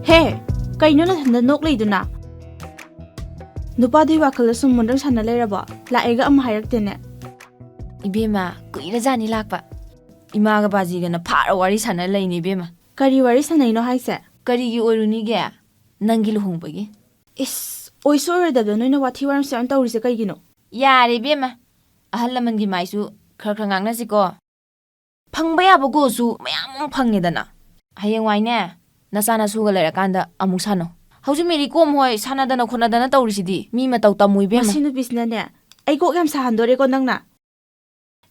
He, kaino na thanda nok leiduna. Nupadi wakal sum mundang sana leraba. Laega am hayaktene. Ibema, kuira jani lakpa. Imaga bajiga na phara wari sana laini ibema. Kari wari sana ino haise. Kari gi orunige nangi luhongbagi. Is, oisore da noina wathi waram se anta urise kaigino. Yare ibema. Ahal lamangi maisu khar ngangna siko. Phangba yaba go su mayam phangedana. Hayeng waine nasana suga lerakanda amuk sano. Hauju meri kom hoi sanadana khonadana taurisidi mi matau tamui ibema. Masinu bisnane. Ai gok yam sahandore ko nangna.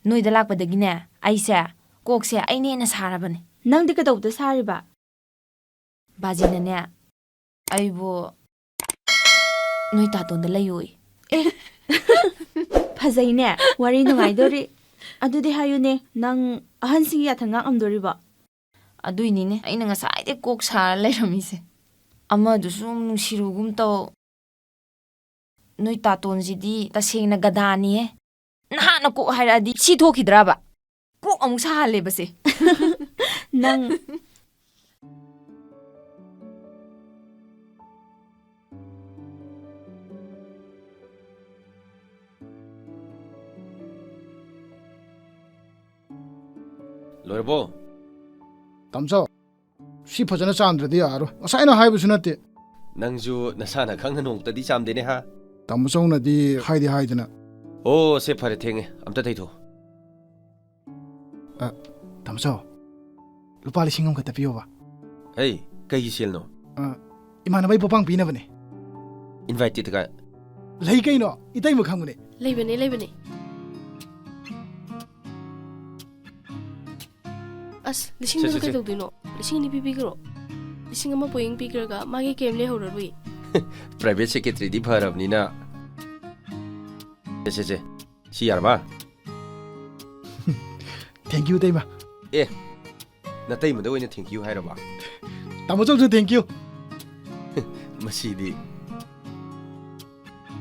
Noida lakpadagine aise kokse aine na sarabane. Nang di ka daw da sariba. Bajinane aibo noi tatonda layoi. Phazayne, wari nungaidori. Adudi hayune nang ahansingi yathanga amdoriba. Aduinine aina ngasai kok sara layramise. Amadusu nungsirugum taw noi tatonjidi tasengna gadani he. Nahana ko hairadi si thokidraba. Ko amuk sahale base. Nang Loirabo. Tamso, si fajana chamdradi yaro. Asaina haibusu natte. Nangju nasana khangna nongtadi chamdene ha. Tamso nadi haidi haidana. Oh, se phare thenge. Amta thaitho. Tamso, lupa lising am kata piyo ba? Hey, kai sel no. Imana bai popang pina bane. Invited ka. Lai kai no, itai mo khangune. Leibane. As, lising na kay dino. Lising ni pipigro. Lising ama poing pigraga magi kemle horarui. Private secretary di bharabni na. Se. Si yarba. Thank you taiba. Eh. Natai mada oina thank you hairaba. Tamso jo thank you. Masidi.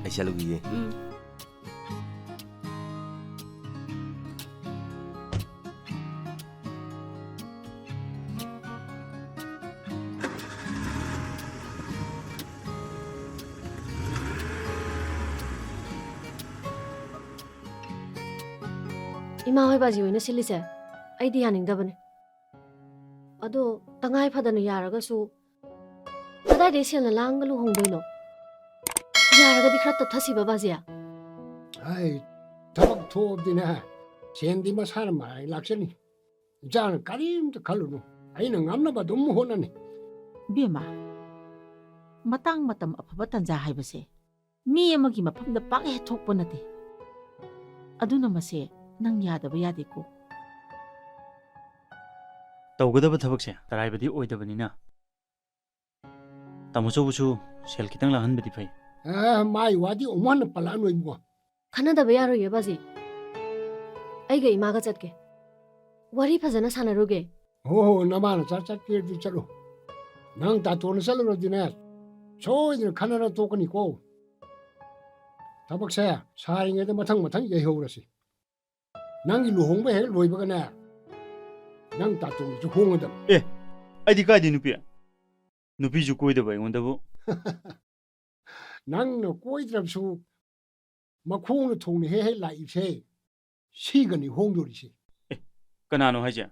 Aisha lugi. Ima hoi baji oina silise. Aidi haningdabane. Ado tangai phadana yaragasu. Kadai de selna langgalu hongdoino. Yaragadi khara tapthasiba bajiya. Ai, tabak thobdina sendi masar mai laksani. Jan karim ta khalunu. Aina ngamna ba dum honani. Bema matang matam afaba tanja haibase mi amagi mafamda pak he thokpa nate aduna mase nang yadaba yadeko तौगदब थबकसे तराइबदी ओइदबनिना तमचोबुसु सेल खितंग लाहनबदी फै Mai wadi oman palano ibo. Khanadaba yaroye baji. Aiga imaga chatke. Wari phajana sanaruge. Oh, namana chat ke di chalo. Nang ta ton salo dina. Choi ni khanara tokani ko. Tabak sa saringe de mathang ye horasi. Nang lu hong be loi ba kana. Nang ta ton ju hong da. आइदि काइदि नुपि नुपि जु कोइदब एंगोंदबु Nang no koi drapsu. Makhong no thong he lai se. Sigani hong dori se. कनानो हाइजा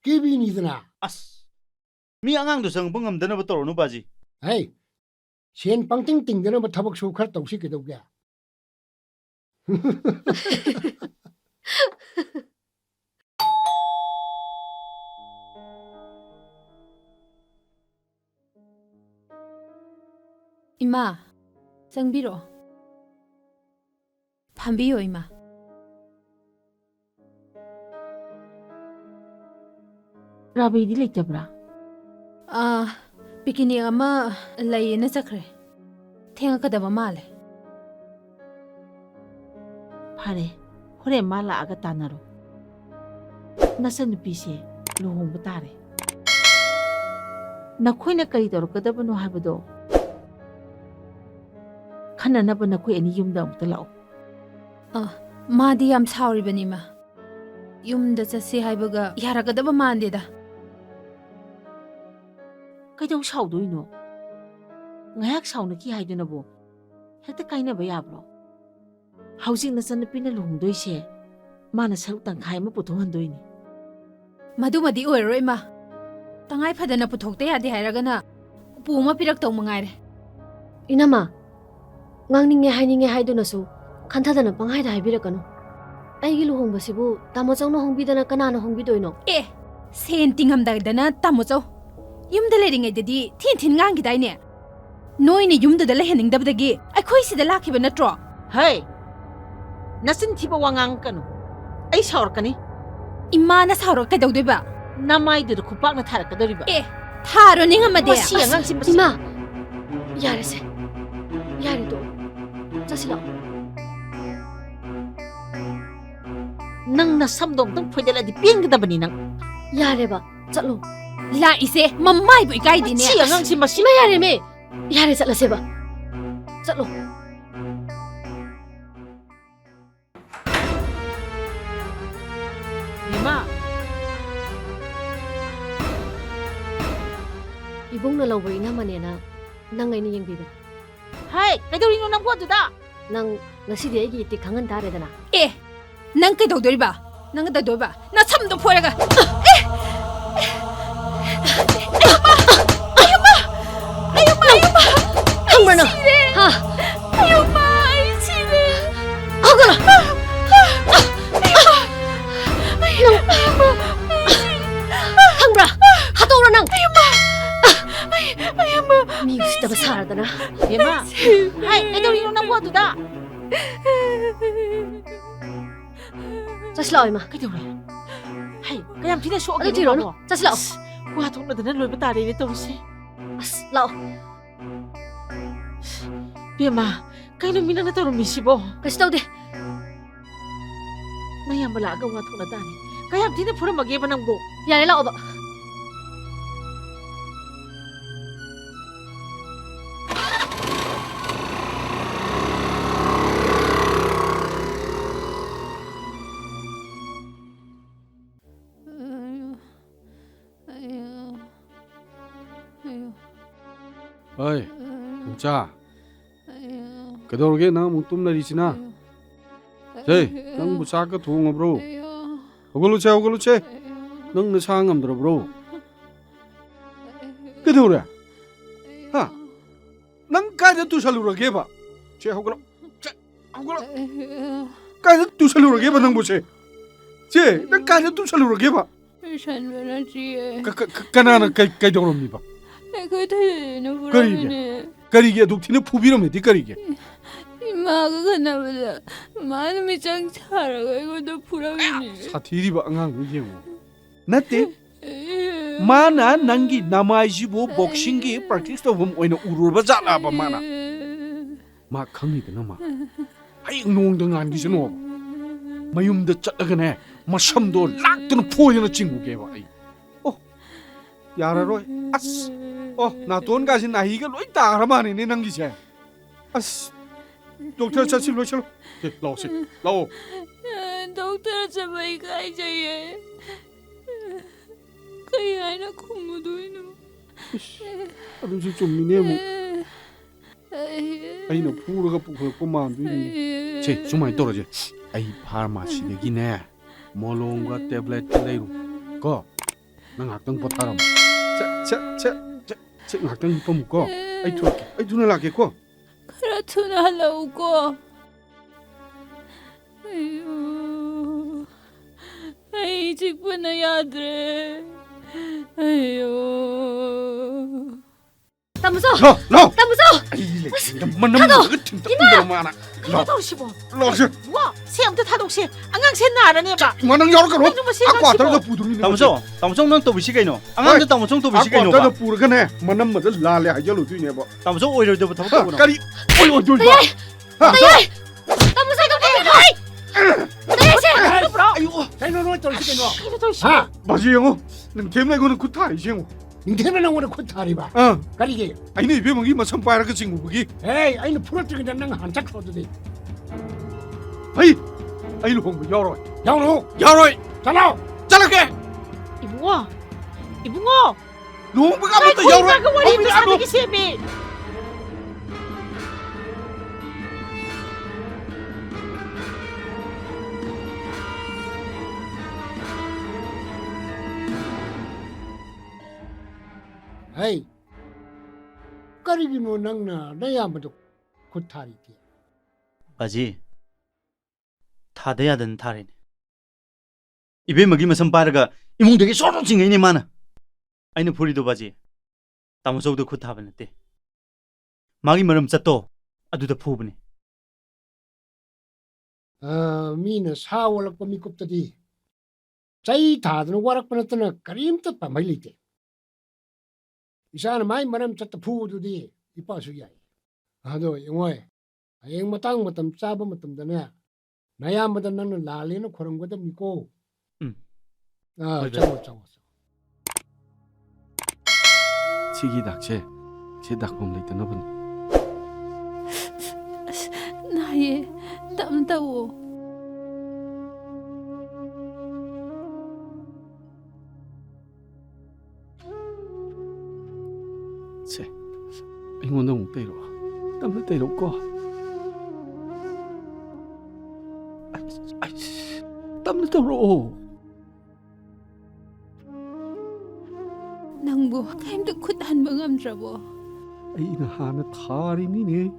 Kibi ni dana. अस मी आंगांग दु संग बंगम दनब तोरनु बाजी Hey. Sen pangting ting dana ba tabak su khar tawsi ke dogya. Ima, sangbiro. Phambiyo ima. rabi di lektabra Picnic ama layena chakre. Thenga kadaba male. phare hore mala aga tanaro nasan pise luhong batare nakhoina kari torkadabano habado khananaba nakhoi ani yumda amta lao Madi yam sauribani ma. Yumda chase haibaga yaragadaba mandeda. ꯀꯩꯗꯧ ꯁꯥꯎꯗꯣꯏꯅꯣ ꯉꯥꯏꯍꯥꯛ ꯁꯥꯎꯅꯈꯤ ꯍꯥꯏꯗꯨꯅꯕꯨ ꯍꯦꯛꯇ ꯀꯥꯏꯅꯕ ꯌꯥꯕ꯭ꯔꯣ ꯍꯧꯖꯤꯛ ꯅꯆꯟꯅꯨꯄꯤꯅ ꯂꯨꯍꯣꯡꯗꯣꯏꯁꯦ ꯃꯥꯅ ꯁꯔꯨꯛ ꯇꯪꯈꯥꯏ ꯑꯃ ꯄꯨꯊꯣꯛꯍꯟꯗꯣꯏꯅꯤ ꯃꯗꯨꯃꯗꯤ ꯑꯣꯏꯔꯔꯣꯏ ꯏꯃꯥ ꯇꯉꯥꯏ ꯐꯗꯅ ꯄꯨꯊꯣꯛꯇ ꯌꯥꯗꯦ ꯍꯥꯏꯔꯒꯅ ꯎꯄꯨ ꯑꯃ ꯄꯤꯔꯛꯇꯧ ꯃꯉꯥꯏꯔꯦ ꯏꯅꯝꯃ ꯉꯥꯡꯅꯤꯡꯉꯦ ꯍꯥꯏꯅꯤꯡꯉꯦ ꯍꯥꯏꯗꯨꯅꯁꯨ ꯈꯟꯊꯗꯅ ꯄꯪꯍꯥꯏꯗ ꯍꯥꯏꯕꯤꯔꯛꯀꯅꯨ ꯑꯩꯒꯤ ꯂꯨꯍꯣꯡꯕꯁꯤꯕꯨ ꯇꯥꯃꯣꯆꯧꯅ ꯍꯣꯡꯕꯤꯗꯅ ꯀꯅꯥꯅ ꯍꯣꯡꯕꯤꯗꯣꯏꯅꯣ ꯑꯦ ꯁꯦꯟ ꯇꯤꯡꯉꯝꯗꯥꯏꯗꯅ ꯇꯥꯃꯣꯆꯧ ꯌꯨꯝꯗ ꯂꯩꯔꯤꯉꯩꯗꯗꯤ ꯊꯤꯟ ꯉꯥꯡꯈꯤꯗꯥꯏꯅꯦ ꯅꯣꯏꯅ ꯌꯨꯝꯗꯨꯗ ꯂꯩꯍꯟꯅꯤꯡꯗꯕꯗꯒꯤ ꯑꯩꯈꯣꯏ ꯁꯤꯗ ꯂꯥꯛꯈꯤꯕ ꯅꯠꯇ꯭ꯔꯣ ꯍꯩ ꯅꯆꯤꯟ ꯊꯤꯕ ꯋꯥ ꯉꯥꯡꯉꯛꯀꯅꯨ ꯑꯩ ꯁꯥꯎꯔꯛꯀꯅꯤ ꯏꯃꯥꯅ ꯁꯥꯎꯔꯒ ꯀꯩꯗꯧꯗꯣꯏꯕ ꯅꯃꯥꯏꯗꯨꯗ ꯈꯨꯄꯥꯛꯅ ꯊꯥꯔꯛꯀꯗꯧꯔꯤꯕ ꯑꯦ ꯊꯥꯔꯣ ꯅꯤꯡꯉꯝꯃꯗꯤ ꯃꯁꯤ ꯑꯉꯥꯡꯁꯤ ꯃꯁꯤ 이마! 야래세 야래도 자시라 ꯅꯪ ꯅꯁꯝꯗꯣ ꯑꯝꯇꯪ ꯐꯣꯏꯗꯠꯂꯗꯤ ꯄꯦꯟꯒꯗꯕꯅꯤ ꯅꯪ 야래봐 짤로 ꯂꯥꯛꯏꯁꯦ ꯃꯃꯥꯏꯕꯨ ꯏꯀꯥꯏꯗꯦꯅꯦ ꯁꯤ ꯑꯉꯥꯡꯁꯤ ꯃꯁꯤ 이마 야래매 야래 짤라세봐 짤로 이마 이봉나 라우버 이나마네나 낭아이니 영비베 ꯍꯥꯏ ꯀꯩꯗꯧꯔꯤꯅꯣ ꯅꯪꯕꯨ ꯑꯗꯨꯗ 낭 나시디 애기 이띠 강한 다래다나 ꯑꯦ ꯅꯪ ꯀꯩꯗꯧꯗꯣꯏꯕ ꯅꯪ ꯀꯩꯗꯧꯗꯣꯏꯕ ꯅ ꯁꯝꯗꯣ ꯐꯣꯏꯔꯒ 항마나 하 아유마 아이 지네 하거라 항브라 하도오라 낭 미우시다가 살아다나 이마 ꯍꯥꯏ ꯀꯩꯗꯧꯔꯤꯅꯣ ꯅꯪꯕꯨ ꯑꯗꯨꯗ 자시라 이마 ꯀꯩꯗꯧꯔꯦ ꯍꯩ ꯀꯌꯥꯝ ꯊꯤꯅ 어디 ꯁꯣꯛꯑꯒꯦ 뒤로는 자시라 ꯋꯥ ꯊꯣꯛꯅꯗꯅ ꯂꯣꯏꯕ ꯇꯥꯔꯦꯅꯦ ꯇꯧꯔꯤꯁꯦ 아스 라오 ꯕꯦꯝꯃ ꯀꯩꯅꯣ ꯃꯤ ꯅꯪꯅ ꯇꯧꯔꯝꯃꯤꯁꯤꯕꯣ 가시다오데 ꯃꯌꯥꯝꯕ ꯂꯥꯛꯑꯒ ꯋꯥ ꯊꯣꯛꯅ ꯇꯥꯔꯦ ꯀꯌꯥꯝ ꯊꯤꯅ ꯐꯨꯔꯝꯃꯒꯦꯕ ꯅꯪꯕꯨ 야래 라오바 어이, 자, 그러게 나 묵tum 내리시나? 제, 넌 무사가 도웅어 브로. 오글루체, 넌 너상암 들어 브로. 그러래. 하, 넌 까지 두살루러 개봐. 제 호글로, 까지 두살루러 개봐 넌 보세. 제, 넌 까지 두살루러 개봐. 까나나 까이 도롱미 봐. 까리게 독티는 부비럼에디 까리게. 이마가 가나보다 마음이 짱 차라가 이것도 불안이네. 사티리 방황 이게 뭐. 나때 마나 난기 나마이지보 복싱기 프랙티스 도봄 오이나 우르바 자라바 마나. 마 강이드나 마. 아이 농동 안기스노. 마윰다 짰다가네. 마섬도 락드는 포에나 징구게 봐. 야라로 아스. 나돈 가진 나이가 로이 따라마네 난기세. 아스. doktor çaçıl başıl. Lao. doktor sabay kaçayı. Kayana kumuduynu. 아주 좀 미네모. 아이나 부르가 부고 만두니. 제 정말 떨어져. 아이 파마시 되기네. 몰롱과 태블릿 레이루. 거. 난 학당 보타람. 자, 학당 pom고. 아이 투나 라게고. 그렇구나 하려고. 아유, 아이 직분의 아들. 아유. 따무서 너. 따무서 그러시고 러시. 와 새엄도 타독시 안강새 나라네봐 만ang yor ka ro. Ano ba siya? Ako atal da puduri ni. Tamusong nang tobisi kaino. Angang da tamusong tobisi kaino Ako atal da ba. pur ka ne. Manam ma da la le ha jalu tu ne ba. Tamusong oiro da tamu tamu. Kari. Oi. 따무서 Ayo. Kaino torisi kaino. 이거 더 Ha. Baji yango. Nang tem na gono kutai jengo. 닝테면 오늘 코타리바. 가리게. 아니 왜 먹이 뭐 선파라 그 친구 거기. 에이, 아니 프로젝트 난 한짝 써도 돼. 아이 홍보 열어. 잘라. 잘라게. 이붕어 ꯂꯨꯍꯣꯡꯕꯒ ꯑꯃꯠꯇ ꯌꯥꯎꯔꯣꯏ ꯑꯩꯈꯣꯏ ꯋꯥꯔꯤ ꯍꯧꯕꯤꯔꯛꯑꯅꯨ ꯃꯁꯥꯗꯒꯤ ꯁꯦꯝꯃꯤ ꯍꯩ ꯀꯔꯤꯒꯤꯅꯣ ꯅꯪꯅ ꯅꯌꯥꯝꯕꯗꯣ ꯈꯨꯠ ꯊꯥꯔꯤꯗꯤ 바지 타대 야든 타리네 이베먹이 무슨 빠르가 이몽되게 쏘로징 이니 많아 아이는 보리도 바지 따무서도 굿 하버는데 마기 머름 짰도 아두다 푸브네 ꯃꯤꯅ ꯁꯥ ꯑꯣꯜꯂꯛꯄ ꯃꯤꯀꯨꯞꯇꯗꯤ ꯆꯩ ꯊꯥꯗꯅ ꯋꯥꯔꯛꯄ ꯅꯠꯇꯅ ꯀꯔꯤꯝꯇ ꯄꯥꯝꯕꯩ ꯂꯩꯇꯦ ꯏꯁꯥꯅ ꯃꯥꯏ ꯃꯔꯝ ꯆꯠꯇ ꯐꯨꯕꯗꯨꯗꯤ ꯏꯄꯥꯁꯨ ꯌꯥꯏ ꯑꯗꯣ ꯌꯦꯡꯉꯣꯏ ꯍꯌꯦꯡ ꯃꯇꯥꯡ ꯃꯇꯝ ꯆꯥꯕ ꯃꯇꯝꯗꯅꯦ ꯅꯌꯥꯝꯕꯗ ꯅꯪꯅ ꯂꯥꯜꯂꯦꯅ ꯈꯣꯔꯝꯒꯗꯕꯅꯤꯀꯣ ꯆꯪꯉꯣ ꯆꯪꯉꯣ 시기 닥체 제 닥범 레이트너분 나의 땀다워. 제 빙원도 못 때려 땀을 때렸고 땀을 때려 낭부 가임도 굿한 멍함드라보. ꯑꯩꯅ ꯍꯥꯟꯅ ꯊꯥꯔꯤꯕꯅꯤꯅꯦ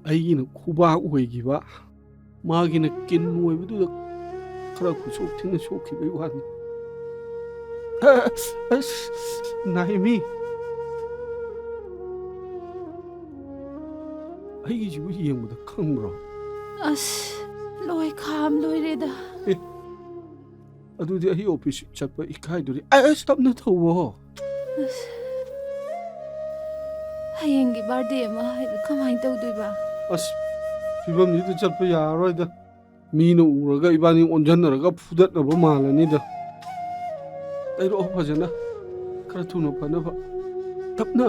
ꯑꯩꯒꯤꯅ ꯈꯨꯕꯥꯛ ꯑꯣꯏꯈꯤꯕ ꯃꯥꯒꯤꯅ ꯀꯤꯟ ꯑꯣꯏꯕꯗꯨꯗ ꯈꯔ ꯈꯨꯁꯣꯛ ꯊꯦꯡꯅ ꯁꯣꯛꯈꯤꯕꯒꯤ ꯋꯥꯅꯤ ꯑꯁ ꯅꯥꯏꯃꯤ ꯑꯩꯒꯤꯁꯤꯕꯨ ꯌꯦꯡꯕꯗ ꯈꯪꯕ꯭ꯔꯣ 아스, 로이 감 로이레다. ꯑꯗꯨꯗꯤ ꯑꯩ ꯑꯣꯐꯤꯁ ꯆꯠꯄ ꯏꯀꯥꯏꯗꯨꯔꯤ ꯑꯁ ꯇꯞꯅ ꯊꯧꯋꯣ 하얀기 바르데마 가만히 떠우도이바. ꯑꯁ ꯐꯤꯕꯝꯁꯤꯗ ꯆꯠꯄ ꯌꯥꯔꯔꯣꯏꯗ ꯃꯤꯅ ꯎꯔꯒ 이반이 온전ꯅꯔꯒ ꯐꯨꯗꯠꯅꯕ ꯃꯥꯜꯂꯅꯤꯗ ꯇꯩꯔꯛꯑꯣ ꯐꯖꯅ ꯈꯔ ꯊꯨꯅ ꯐꯅꯕ ꯇꯞꯅ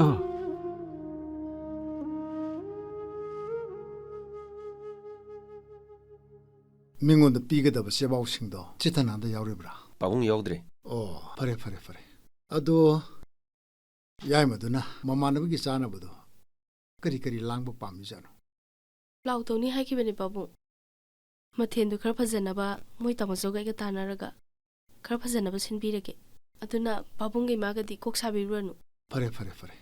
ꯃꯤꯉꯣꯟꯗ ꯄꯤꯒꯗꯕ ꯆꯦꯕꯥꯎꯁꯤꯡꯗꯣ ꯆꯤꯊꯅꯥꯟꯗ ꯌꯥꯎꯔꯤꯕ꯭ꯔꯥ ꯄꯥꯕꯨꯡ ꯌꯥꯎꯗ꯭ꯔꯦ ꯑꯣ ꯐꯔꯦ ꯐꯔꯦ ꯐꯔꯦ ꯑꯗꯣ ꯌꯥꯏꯃꯗꯨꯅ ꯃꯃꯥꯟꯅꯕꯒꯤ ꯆꯥꯅꯕꯗꯣ ꯀꯔꯤ ꯀꯔꯤ ꯂꯥꯡꯕ ꯄꯥꯝꯃꯤꯖꯥꯠꯅꯣ ꯄ꯭ꯂꯥꯎ ꯇꯧꯅꯤ ꯍꯥꯏꯈꯤꯕꯅꯦ ꯄꯥꯕꯨꯡ ꯃꯊꯦꯜꯗꯨ ꯈꯔ ꯐꯖꯅꯕ ꯃꯣꯏ ꯇꯥꯃꯣꯆꯧꯒ ꯑꯩꯒ ꯇꯥꯟꯅꯔꯒ ꯈꯔ ꯐꯖꯅꯕ ꯁꯤꯟꯕꯤꯔꯒꯦ ꯑꯗꯨꯅ ꯄꯥꯕꯨꯡꯒ ꯏꯃꯥꯒꯗꯤ ꯀꯣꯛ ꯁꯥꯕꯤꯔꯨꯔꯅꯨ ꯐꯔꯦ ꯐꯔꯦ ꯐꯔꯦ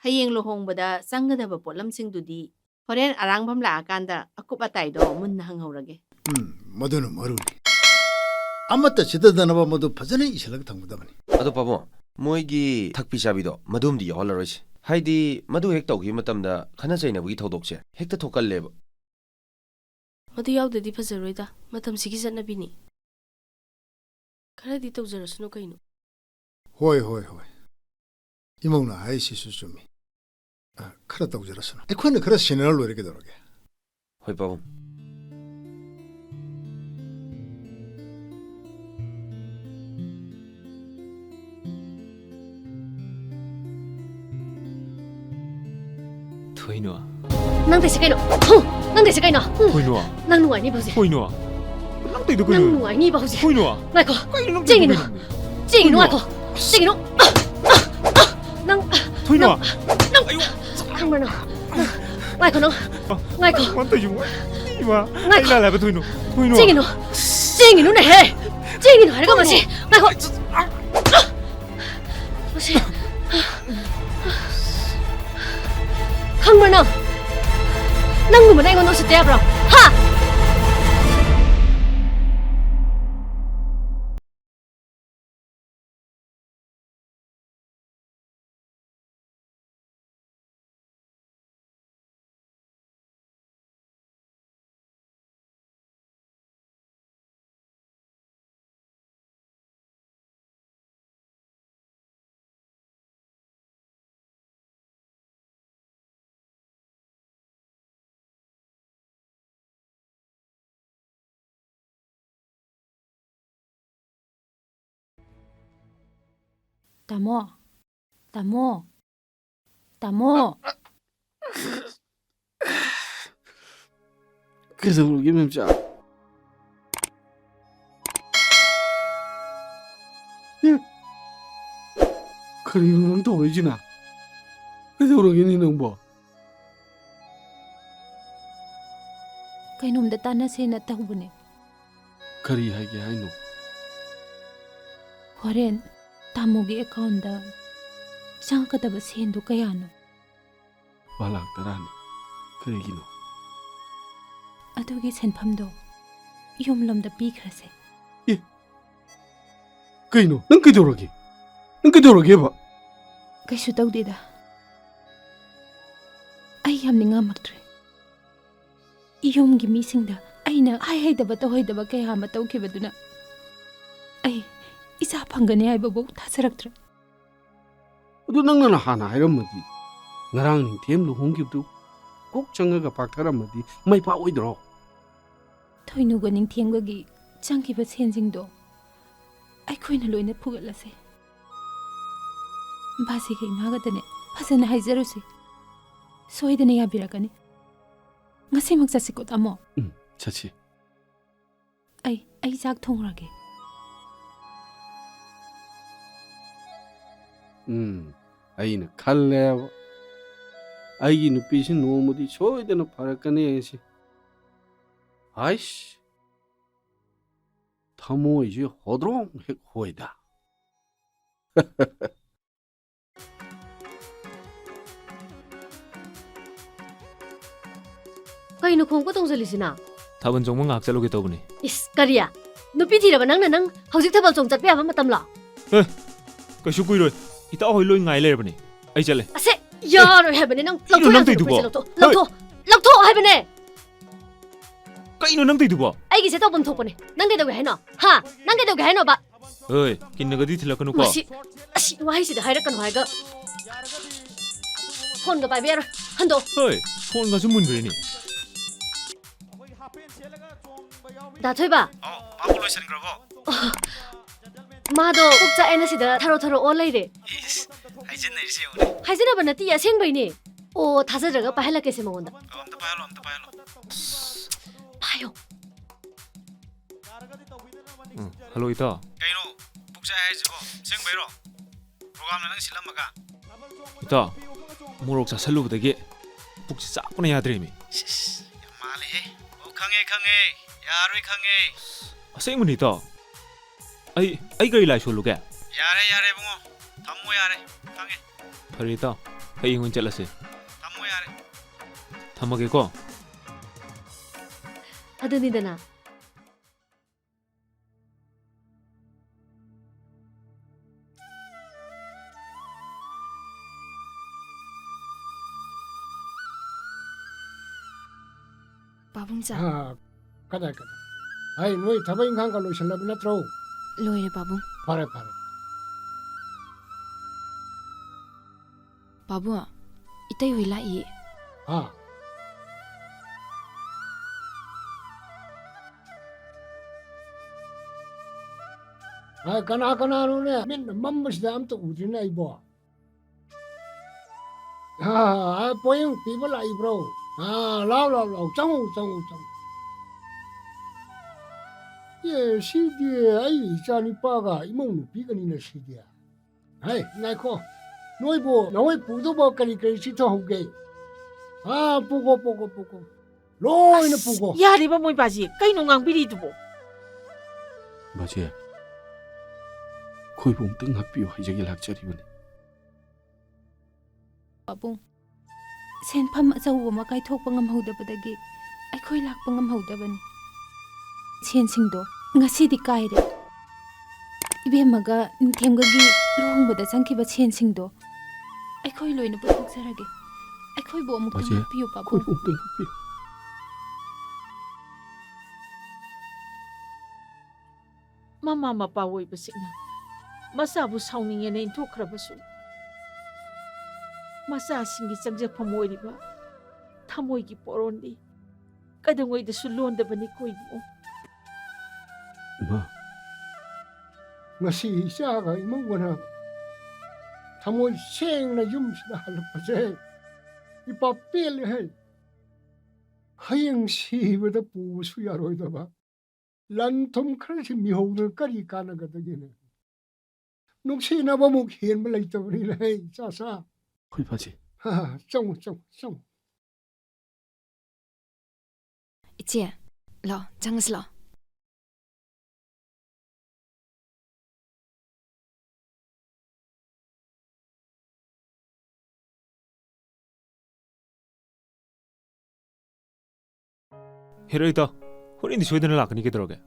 ꯍꯌꯦꯡ ꯂꯨꯍꯣꯡꯕꯗ ꯆꯪꯒꯗꯕ ꯄꯣꯠꯂꯝꯁꯤꯡꯗꯨꯗꯤ ꯍꯣꯔꯦꯟ ꯑꯔꯥꯡꯐꯝ ꯂꯥꯛꯑꯀꯥꯟꯗ ꯑꯀꯨꯞ ꯑꯇꯥꯏꯗꯣ ꯃꯨꯟꯅ ꯍꯪꯍꯧꯔꯒꯦ ꯃꯗꯨꯅ ꯃꯔꯨꯅꯤ ꯑꯃꯠꯇ ꯆꯤꯊꯗꯅꯕ ꯃꯗꯨ ꯐꯖꯅ ꯏꯁꯤꯜꯂꯒ ꯊꯝꯒꯗꯕꯅꯤ ꯑꯗꯣ ꯄꯥꯕꯨꯡ ꯃꯣꯏꯒꯤ ꯊꯛꯄꯤ ꯆꯥꯕꯤꯗꯣ ꯃꯗꯨꯝꯗꯤ ꯌꯥꯎꯍꯜꯂꯔꯣꯏꯁꯦ ꯍꯥꯏꯗꯤ ꯃꯗꯨ ꯍꯦꯛ ꯇꯧꯈꯤꯕ ꯃꯇꯝꯗ ꯈꯟꯅ ꯆꯩꯅꯕꯒꯤ ꯊꯧꯗꯣꯛꯁꯦ ꯍꯦꯛꯇ ꯊꯣꯛꯀꯜꯂꯦꯕ ꯃꯗꯨ ꯌꯥꯎꯗ꯭ꯔꯗꯤ ꯐꯖꯔꯣꯏꯗ ꯃꯇꯝꯁꯤꯒꯤ ꯆꯠꯅꯕꯤꯅꯤ ꯈꯔꯗꯤ ꯇꯧꯖꯔꯁꯅꯨ ꯀꯩꯅꯣ ꯍꯣꯏ ꯍꯣꯏ ꯍꯣꯏ ꯏꯃꯧꯅ ꯍꯥꯏꯁꯤꯁꯨ ꯆꯨꯝꯃꯤ ꯈꯔ ꯇꯧꯖꯔꯁꯅꯨ ꯑꯩꯈꯣꯏꯅ ꯈꯔ ꯁꯦꯟꯅꯔ ꯂꯣꯏꯔꯦ ꯀꯩꯗꯧꯔꯒꯦ ꯍꯣꯏ ꯄꯥꯕꯨꯡ 토이노아 ꯅꯪ ꯇꯩꯁꯦ ꯀꯩꯅꯣ ꯅꯪ ꯇꯩꯁꯦ ꯀꯩꯅꯣ 토이노아 ꯅꯪ ꯅꯨꯡꯉꯥꯏꯅꯤꯕ ꯍꯧꯖꯤꯛ 토이노아 랑떼도 ꯅꯪ 그냥 ꯅꯨꯡꯉꯥꯏꯅꯤꯕ ꯍꯧꯖꯤꯛ 토이노아 ꯉꯥꯏꯈꯣ 랑떼도 ꯆꯦꯡꯒꯤꯅꯣ 그냥 ꯆꯦꯡꯒꯤꯅꯣ ꯉꯥꯏꯈꯣ ꯆꯦꯡꯒꯤꯅꯣ ꯅꯪ 토이노아 ꯈꯪꯕ꯭ꯔ ꯅꯪ ꯉꯥꯏꯈꯣ ꯅꯪ ꯉꯥꯏꯈꯣ 완전 좀 이마 나이코. 라라바 토이노 토이노아 ꯆꯦꯡꯒꯤꯅꯣ ꯆꯦꯡꯒꯤꯅꯣꯅꯦꯍꯦ ꯆꯦꯡꯒꯤꯅꯣ ꯍꯥꯏꯔꯒ ꯃꯁꯤ ꯉꯥꯏꯈꯣ ꯃꯁꯤ ꯈꯪꯕ꯭ꯔ ꯅꯪ ꯅꯪꯒꯨꯝꯕꯅ ꯑꯩꯉꯣꯟꯗ ꯎꯁꯤꯠꯇ ꯌꯥꯕ꯭ꯔꯣ ꯍꯥ 따모, 따모, 따모. 그래도르기 맵자 ꯀꯔꯤꯅꯣ ꯅꯪ ꯇꯧꯔꯤꯁꯤꯅ ꯀꯩꯗꯧꯔꯒꯦꯅꯦ ꯅꯪꯕꯣ ꯀꯩꯅꯣꯝꯗ ꯇꯥꯟꯅꯁꯦꯅ ꯇꯧꯕꯅꯦ ꯀꯔꯤ ꯍꯥꯏꯒꯦ ꯍꯥꯏꯅꯣ ꯍꯣꯔꯦꯟ ꯇꯥꯃꯣꯒꯤ ꯑꯦꯀꯥꯎꯟꯗ ꯆꯪꯉꯛꯀꯗꯕ ꯁꯦꯟꯗꯣ ꯀꯌꯥꯅꯣ 1,00,000 ꯀꯔꯤꯒꯤꯅꯣ ꯑꯗꯨꯒꯤ ꯁꯦꯟꯐꯝꯗꯣ ꯌꯨꯝꯂꯣꯝꯗ ꯄꯤꯈ꯭ꯔꯁꯦ ꯀꯩꯅꯣ ꯅꯪ ꯀꯩꯗꯧꯔꯒꯦꯕ ꯀꯩꯁꯨ ꯇꯧꯗꯦꯗ ꯑꯩ ꯌꯥꯝ ꯅꯤꯡꯉꯝꯃꯛꯇ꯭ꯔꯦ ꯌꯨꯝꯒꯤ ꯃꯤꯁꯤꯡꯗ ꯑꯩꯅ ꯍꯩꯗꯕ ꯇꯧꯍꯩꯗꯕ ꯀꯌꯥ ꯑꯃ ꯇꯧꯈꯤꯕꯗꯨꯅ ꯑꯩ ꯏꯆꯥ ꯐꯪꯒꯅꯤ ꯍꯥꯏꯕꯕꯨ ꯊꯥꯖꯔꯛꯇ꯭ꯔꯦ ꯑꯗꯨ ꯅꯪꯅ ꯍꯥꯟꯅ ꯍꯥꯏꯔꯝꯃꯗꯤ ꯉꯔꯥꯡ ꯅꯤꯡꯊꯦꯝ ꯂꯨꯍꯣꯡꯈꯤꯕꯗꯨ ꯀꯣꯛ ꯆꯪꯉꯒ ꯄꯥꯛꯊꯔꯝꯃꯗꯤ ꯃꯩ ꯄꯥꯛꯑꯣꯏꯗ꯭ꯔꯣ ꯊꯣꯏꯅꯨꯒ ꯅꯤꯡꯊꯦꯝꯒꯒꯤ ꯆꯪꯈꯤꯕ ꯁꯦꯟꯁꯤꯡꯗꯣ ꯑꯩꯈꯣꯏꯅ ꯂꯣꯏꯅ ꯐꯨꯒꯠꯂꯁꯦ ꯕꯥꯁꯤꯒ ꯏꯃꯥꯒꯗꯅꯦ ꯐꯖꯅ ꯍꯥꯏꯖꯔꯨꯁꯤ ꯁꯣꯏꯗꯅ ꯌꯥꯕꯤꯔꯛꯀꯅꯤ ꯉꯁꯤꯃꯛ ꯆꯠꯁꯤꯀꯣ ꯇꯥꯃꯣ ꯆꯠꯁꯤ ꯑꯩ ꯆꯥꯛ ꯊꯣꯡꯔꯒꯦ ꯑꯩꯅ ꯈꯜꯂꯦꯕ ꯑꯩꯒꯤ ꯅꯨꯄꯤꯁꯤ ꯅꯣꯡꯃꯗꯤ ꯁꯣꯏꯗꯅ ꯐꯔꯛꯀꯅꯤ ꯍꯥꯏꯁꯤ ꯍꯥꯏꯁ ꯊꯃꯣꯏꯁꯤ ꯍꯣꯗ꯭ꯔꯣꯡ ꯍꯦꯛ ꯍꯣꯏꯗ ꯀꯩꯅꯣ ꯈꯣꯡꯀ ꯇꯣꯡꯖꯜꯂꯤꯁꯤꯅ ꯊꯥꯕꯜ ꯆꯣꯡꯕ ꯉꯥꯛ ꯆꯠꯂꯨꯒꯦ ꯇꯧꯕꯅꯤ ꯏꯁ ꯀꯔꯤꯌꯥ ꯅꯨꯄꯤ ꯊꯤꯔꯕ ꯅꯪ ꯍꯧꯖꯤꯛ ꯊꯥꯕꯜ ꯆꯣꯡ ꯆꯠꯄ ꯌꯥꯕ ꯃꯇꯝꯂꯣ ꯀꯩꯁꯨ ꯀꯨꯏꯔꯣꯏ ꯏꯇꯥꯎ ꯍꯣꯏ ꯂꯣꯏ ꯉꯥꯏ ꯂꯩꯔꯕꯅꯤ ꯑꯩ ꯆꯠꯂꯦ ꯑꯁꯦ ꯌꯥꯔꯣꯏ ꯍꯥꯏꯕꯅꯦ ꯅꯪ ꯀꯩꯅꯣ ꯅꯪ ꯇꯧꯏꯗꯨꯕꯣ? ꯂꯧꯊꯣꯛ ꯍꯥꯏꯕꯅꯦ ꯀꯩꯅꯣ ꯅꯪ ꯇꯧꯏꯗꯨꯕꯣ ꯑꯩꯒꯤꯁꯦ ꯇꯧꯐꯝ ꯊꯣꯛꯄꯅꯦ ꯅꯪ ꯀꯩꯗꯧꯒꯦ ꯍꯥꯏꯅꯣ ꯍꯥ ꯅꯪ ꯀꯩꯗꯧꯒꯦ ꯍꯥꯏꯅꯣꯕ ꯍꯣꯏ ꯀꯤꯟꯅꯒꯗꯤ ꯊꯤꯜꯂꯛꯀꯅꯨꯀꯣ ꯑꯁꯤ ꯋꯥꯍꯩꯁꯤꯗ ꯍꯥꯏꯔꯛꯀꯅꯨ ꯍꯥꯏꯔꯒ ꯐꯣꯟꯒ ꯄꯥꯏꯕ ꯌꯥꯔꯣꯏ ꯍꯟꯗꯣꯛ ꯍꯣꯏ ꯐꯣꯟꯒꯁꯨ ꯃꯨꯟꯈ꯭ꯔꯦꯅꯦ ꯗꯥꯊꯣꯏꯕ ꯃꯥꯕꯨ ꯂꯣꯏꯁꯤꯟꯈ꯭ꯔꯕꯣ ꯃꯥꯗꯣ ꯄꯨꯛ ꯆꯥꯛꯑꯦꯅ ꯁꯤꯗ ꯊꯔꯣ ꯑꯣ ꯂꯩꯔꯦ ꯍꯥꯏꯖꯤꯟꯅꯔꯤꯁꯦ ꯌꯦꯡꯉꯨꯅꯦ ꯍꯥꯏꯖꯅꯕ ꯅꯠꯇꯦ ꯑꯁꯦꯡꯕꯩꯅꯦ ꯑꯣ ꯊꯥꯖꯗ꯭ꯔꯒ ꯄꯥꯏꯍꯜꯂꯛꯀꯦꯁꯦ ꯃꯉꯣꯟꯗ ꯑꯝꯇ ꯄꯥꯏꯍꯜꯂꯣ ꯄꯥꯏꯌꯣ ꯍꯜꯂꯣ ꯏꯇꯥꯎ ꯀꯩꯅꯣ ꯄꯨꯛ ꯆꯥꯏ ꯍꯥꯏꯁꯤꯕꯣ ꯑꯁꯦꯡꯕꯩꯔꯣ ꯄ꯭ꯔꯣꯒꯥꯝꯅ ꯅꯪ ꯁꯤꯜꯂꯝꯃꯒ ꯏꯇꯥꯎ ꯃꯣꯔꯣꯛ ꯆꯥꯁꯜꯂꯨꯕꯗꯒꯤ ꯄꯨꯛꯁꯤ ꯆꯥꯛꯄꯅ ꯌꯥꯗ꯭ꯔꯦꯃꯤ ꯌꯥꯝ ꯃꯥꯜꯂꯦꯍꯦ ꯑꯣ ꯈꯪꯉꯦ ꯌꯥꯔꯣꯏ ꯈꯪꯉꯦ ꯑꯁꯦꯡꯕꯅꯤ ꯏꯇꯥꯎ ꯑꯩ ꯀꯔꯤ ꯂꯥꯏ ꯁꯣꯜꯂꯨꯒꯦ ꯌꯥꯔꯦ ꯕꯨꯡꯉꯣ ꯊꯝꯃꯣ ꯌꯥꯔꯦ ꯈꯪꯉꯦ ꯐꯔꯦ ꯏꯇꯥꯎ ꯍꯌꯦꯡ ꯑꯣꯏꯅ ꯆꯠꯂꯁꯦ ꯊꯝꯃꯣ ꯌꯥꯔꯦ ꯊꯝꯃꯒꯦꯀꯣ ꯑꯗꯨꯅꯤꯗꯅ ꯄꯥꯕꯨꯡꯆꯥ ꯀꯗꯥꯏ ꯍꯥꯏ ꯅꯣꯏ ꯊꯕꯛ ꯏꯪꯈꯥꯡꯒ ꯂꯣꯏꯁꯤꯜꯂꯕ ꯅꯠꯇ꯭ꯔꯣ ꯂꯣꯏꯔꯦ ꯄꯥꯕꯨꯡ ꯐꯔꯦ ꯄꯥꯕꯨꯡ ꯏꯇꯩ ꯍꯣꯏ ꯂꯥꯛꯏ ꯀꯅꯥꯅꯣꯅꯦ ꯃꯤꯠꯅ ꯃꯝꯕꯁꯤꯗ ꯑꯝꯇ ꯎꯗ꯭ꯔꯤꯅꯦ ꯑꯩꯕꯣ ꯄꯣꯌꯦꯡ ꯄꯤꯕ ꯂꯥꯛꯏꯕ꯭ꯔꯣ ꯂꯥꯎ ꯆꯪꯉꯨ ꯁꯤꯗꯤ ꯑꯩ ꯏꯆꯥ ꯅꯨꯄꯥꯒ ꯏꯃꯧ ꯅꯨꯄꯤꯒꯅꯤꯅ ꯁꯤꯗꯤ ꯍꯥꯏ ꯉꯥꯏꯈꯣ ꯅꯣꯏꯕꯨ ꯅꯣꯏ ꯄꯨꯗꯧꯕ ꯀꯔꯤ ꯆꯤꯊꯍꯧꯒꯦ ꯄꯨꯒꯣ ꯂꯣꯏꯅ ꯄꯨꯒꯣ ꯌꯥꯔꯤꯕ ꯃꯣꯏ ꯕꯥꯖꯤ ꯀꯩꯅꯣ ꯉꯥꯡꯕꯤꯔꯤꯗꯨꯕꯣ ꯕꯥꯖꯤ ꯑꯩꯈꯣꯏꯕꯨ ꯑꯝꯇ ꯉꯥꯛꯄꯤꯌꯨ ꯍꯥꯏꯖꯒꯦ ꯂꯥꯛꯆꯔꯤꯕꯅꯤ ꯄꯥꯕꯨꯡ ꯁꯦꯟꯐꯝ ꯑꯆꯧꯕ ꯑꯃ ꯀꯥꯏꯊꯣꯛꯄ ꯉꯝꯍꯧꯗꯕꯗꯒꯤ ꯑꯩꯈꯣꯏ ꯂꯥꯛꯄ ꯉꯝꯍꯧꯗꯕꯅꯤ ꯁꯦꯟꯁꯤꯡꯗꯣ ꯉꯁꯤꯗꯤ ꯀꯥꯏꯔꯦ ꯏꯕꯦꯝꯃꯒ ꯅꯤꯡꯊꯦꯝꯒꯒꯤ ꯂꯨꯍꯣꯡꯕꯗ ꯆꯪꯈꯤꯕ ꯁꯦꯟꯁꯤꯡꯗꯣ ꯑꯩꯈꯣꯏ ꯂꯣꯏꯅ ꯄꯨꯊꯣꯛꯆꯔꯒꯦ ꯑꯩꯈꯣꯏꯕꯨ ꯑꯃꯨꯛꯇ ꯉꯥꯛꯄꯤꯌꯨ ꯄꯥꯕꯨꯡ ꯑꯩꯈꯣꯏꯕꯨ ꯑꯝꯇ ꯉꯥꯛꯄꯤꯌꯨ ꯃꯃꯥ ꯃꯄꯥ ꯑꯣꯏꯕꯁꯤꯡꯅ ꯃꯆꯥꯕꯨ ꯁꯥꯎꯅꯤꯡꯉꯦꯅ ꯏꯟꯊꯣꯛꯈ꯭ꯔꯕꯁꯨ ꯃꯆꯥꯁꯤꯡꯒꯤ ꯆꯪꯖꯐꯝ ꯑꯣꯏꯔꯤꯕ ꯊꯃꯣꯏꯒꯤ ꯄꯣꯔꯣꯟꯗꯤ ꯀꯩꯗꯧꯉꯩꯗꯁꯨ ꯂꯣꯟꯗꯕꯅꯤ ꯀꯣꯏꯕꯨ ꯏꯃꯥ ꯉꯁꯤ ꯏꯆꯥꯒ ꯏꯃꯧꯒꯅ ꯊꯃꯣꯏ ꯁꯦꯡꯅ ꯌꯨꯝꯁꯤꯗ ꯍꯜꯂꯛꯄꯁꯦ ꯏꯄꯥ ꯄꯦꯜꯂꯦ ꯍꯌꯦꯡ ꯁꯤꯕꯗ ꯄꯨꯕꯁꯨ ꯌꯥꯔꯣꯏꯗꯕ ꯂꯟ ꯊꯨꯝ ꯈꯔꯁꯤ ꯃꯤꯍꯧꯗꯅ ꯀꯔꯤ ꯀꯥꯟꯅꯒꯗꯒꯦꯅꯦ ꯅꯨꯡꯁꯤꯅꯕ ꯑꯃꯨꯛ ꯍꯦꯟꯕ ꯂꯩꯇꯕꯅꯤꯅ ꯍꯦ ꯆꯥ ꯆꯥ ꯍꯣꯏ ꯕꯥꯖꯤ ꯆꯪꯉꯨ ꯆꯪꯉꯨ ꯆꯪꯉꯨ 이제 러 장슬러 헤로이다. 호린이 소이드는 라그니 게더러게.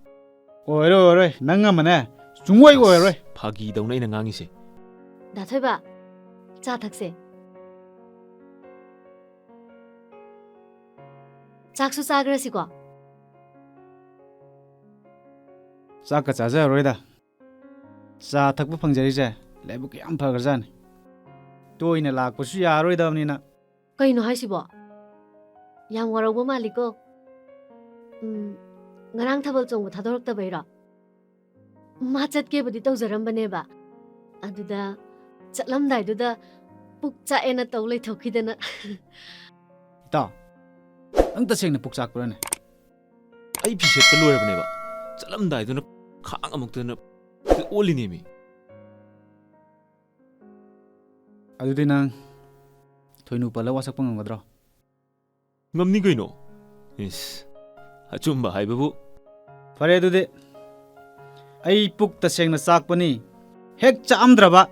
ꯑꯣꯏꯔꯣꯏ ꯑꯣꯏꯔꯣꯏ ꯅꯪ ꯑꯃꯅꯦ ꯁꯨꯡꯑꯣꯏ ꯑꯣꯏꯔꯣꯏ. 파기동네 있는 강이시. 나토이바 자 탁세 짝수 싸그러시고 ꯆꯥꯛꯀ ꯆꯥꯖꯔꯔꯣꯏꯗ ꯆꯥ ꯊꯛꯄ ꯐꯪꯖꯔꯤꯁꯦ ꯂꯥꯏꯕꯛ ꯌꯥꯝ ꯐꯈ꯭ꯔꯖꯥꯠꯅꯤ ꯇꯣꯏꯅ ꯂꯥꯛꯄꯁꯨ ꯌꯥꯔꯣꯏꯗꯕꯅꯤꯅ ꯀꯩꯅꯣ ꯍꯥꯏꯁꯤꯕꯣ ꯌꯥꯝ ꯋꯥꯔꯧꯕ ꯃꯥꯜꯂꯤꯀꯣ ꯉꯔꯥꯡ ꯊꯥꯕꯜ ꯆꯣꯡꯕ ꯊꯥꯗꯣꯔꯛꯇꯕꯩꯔꯣ ꯃꯥ ꯆꯠꯀꯦꯕꯨꯗꯤ ꯇꯧꯖꯔꯝꯕꯅꯦꯕ ꯑꯗꯨꯗ ꯆꯠꯂꯝꯗꯥꯏꯗꯨꯗ ꯄꯨꯛ ꯆꯥꯛꯑꯦꯅ ꯇꯧ ꯂꯩꯊꯣꯛꯈꯤꯗꯅ ꯏꯇꯥꯎ ꯅꯪ ꯇꯁꯦꯡꯅ ꯄꯨꯛ ꯆꯥꯛꯄ꯭ꯔꯅꯦ ꯑꯩ ꯐꯤ ꯁꯦꯠꯄ ꯂꯣꯏꯔꯕꯅꯦꯕ ꯆꯠꯂꯝꯗꯥꯏꯗꯨꯅ ꯈꯥꯡ ꯑꯃꯨꯛꯇꯅ ꯑꯣꯜꯂꯤꯅꯦꯃꯤ ꯑꯗꯨꯗꯤ ꯅꯪ ꯊꯣꯏꯅꯨ ꯄꯜꯂ ꯋꯥꯁꯛꯄ ꯉꯝꯒꯗ꯭ꯔꯣ ꯉꯝꯅꯤ ꯀꯩꯅꯣ 이스 ꯑꯆꯨꯝꯕ ꯍꯥꯏꯕꯕꯨ ꯐꯔꯦ ꯑꯗꯨꯗꯤ ꯑꯩ ꯄꯨꯛ ꯇꯁꯦꯡꯅ ꯆꯥꯛꯄꯅꯤ ꯍꯦꯛ ꯆꯥꯝꯗ꯭ꯔꯕ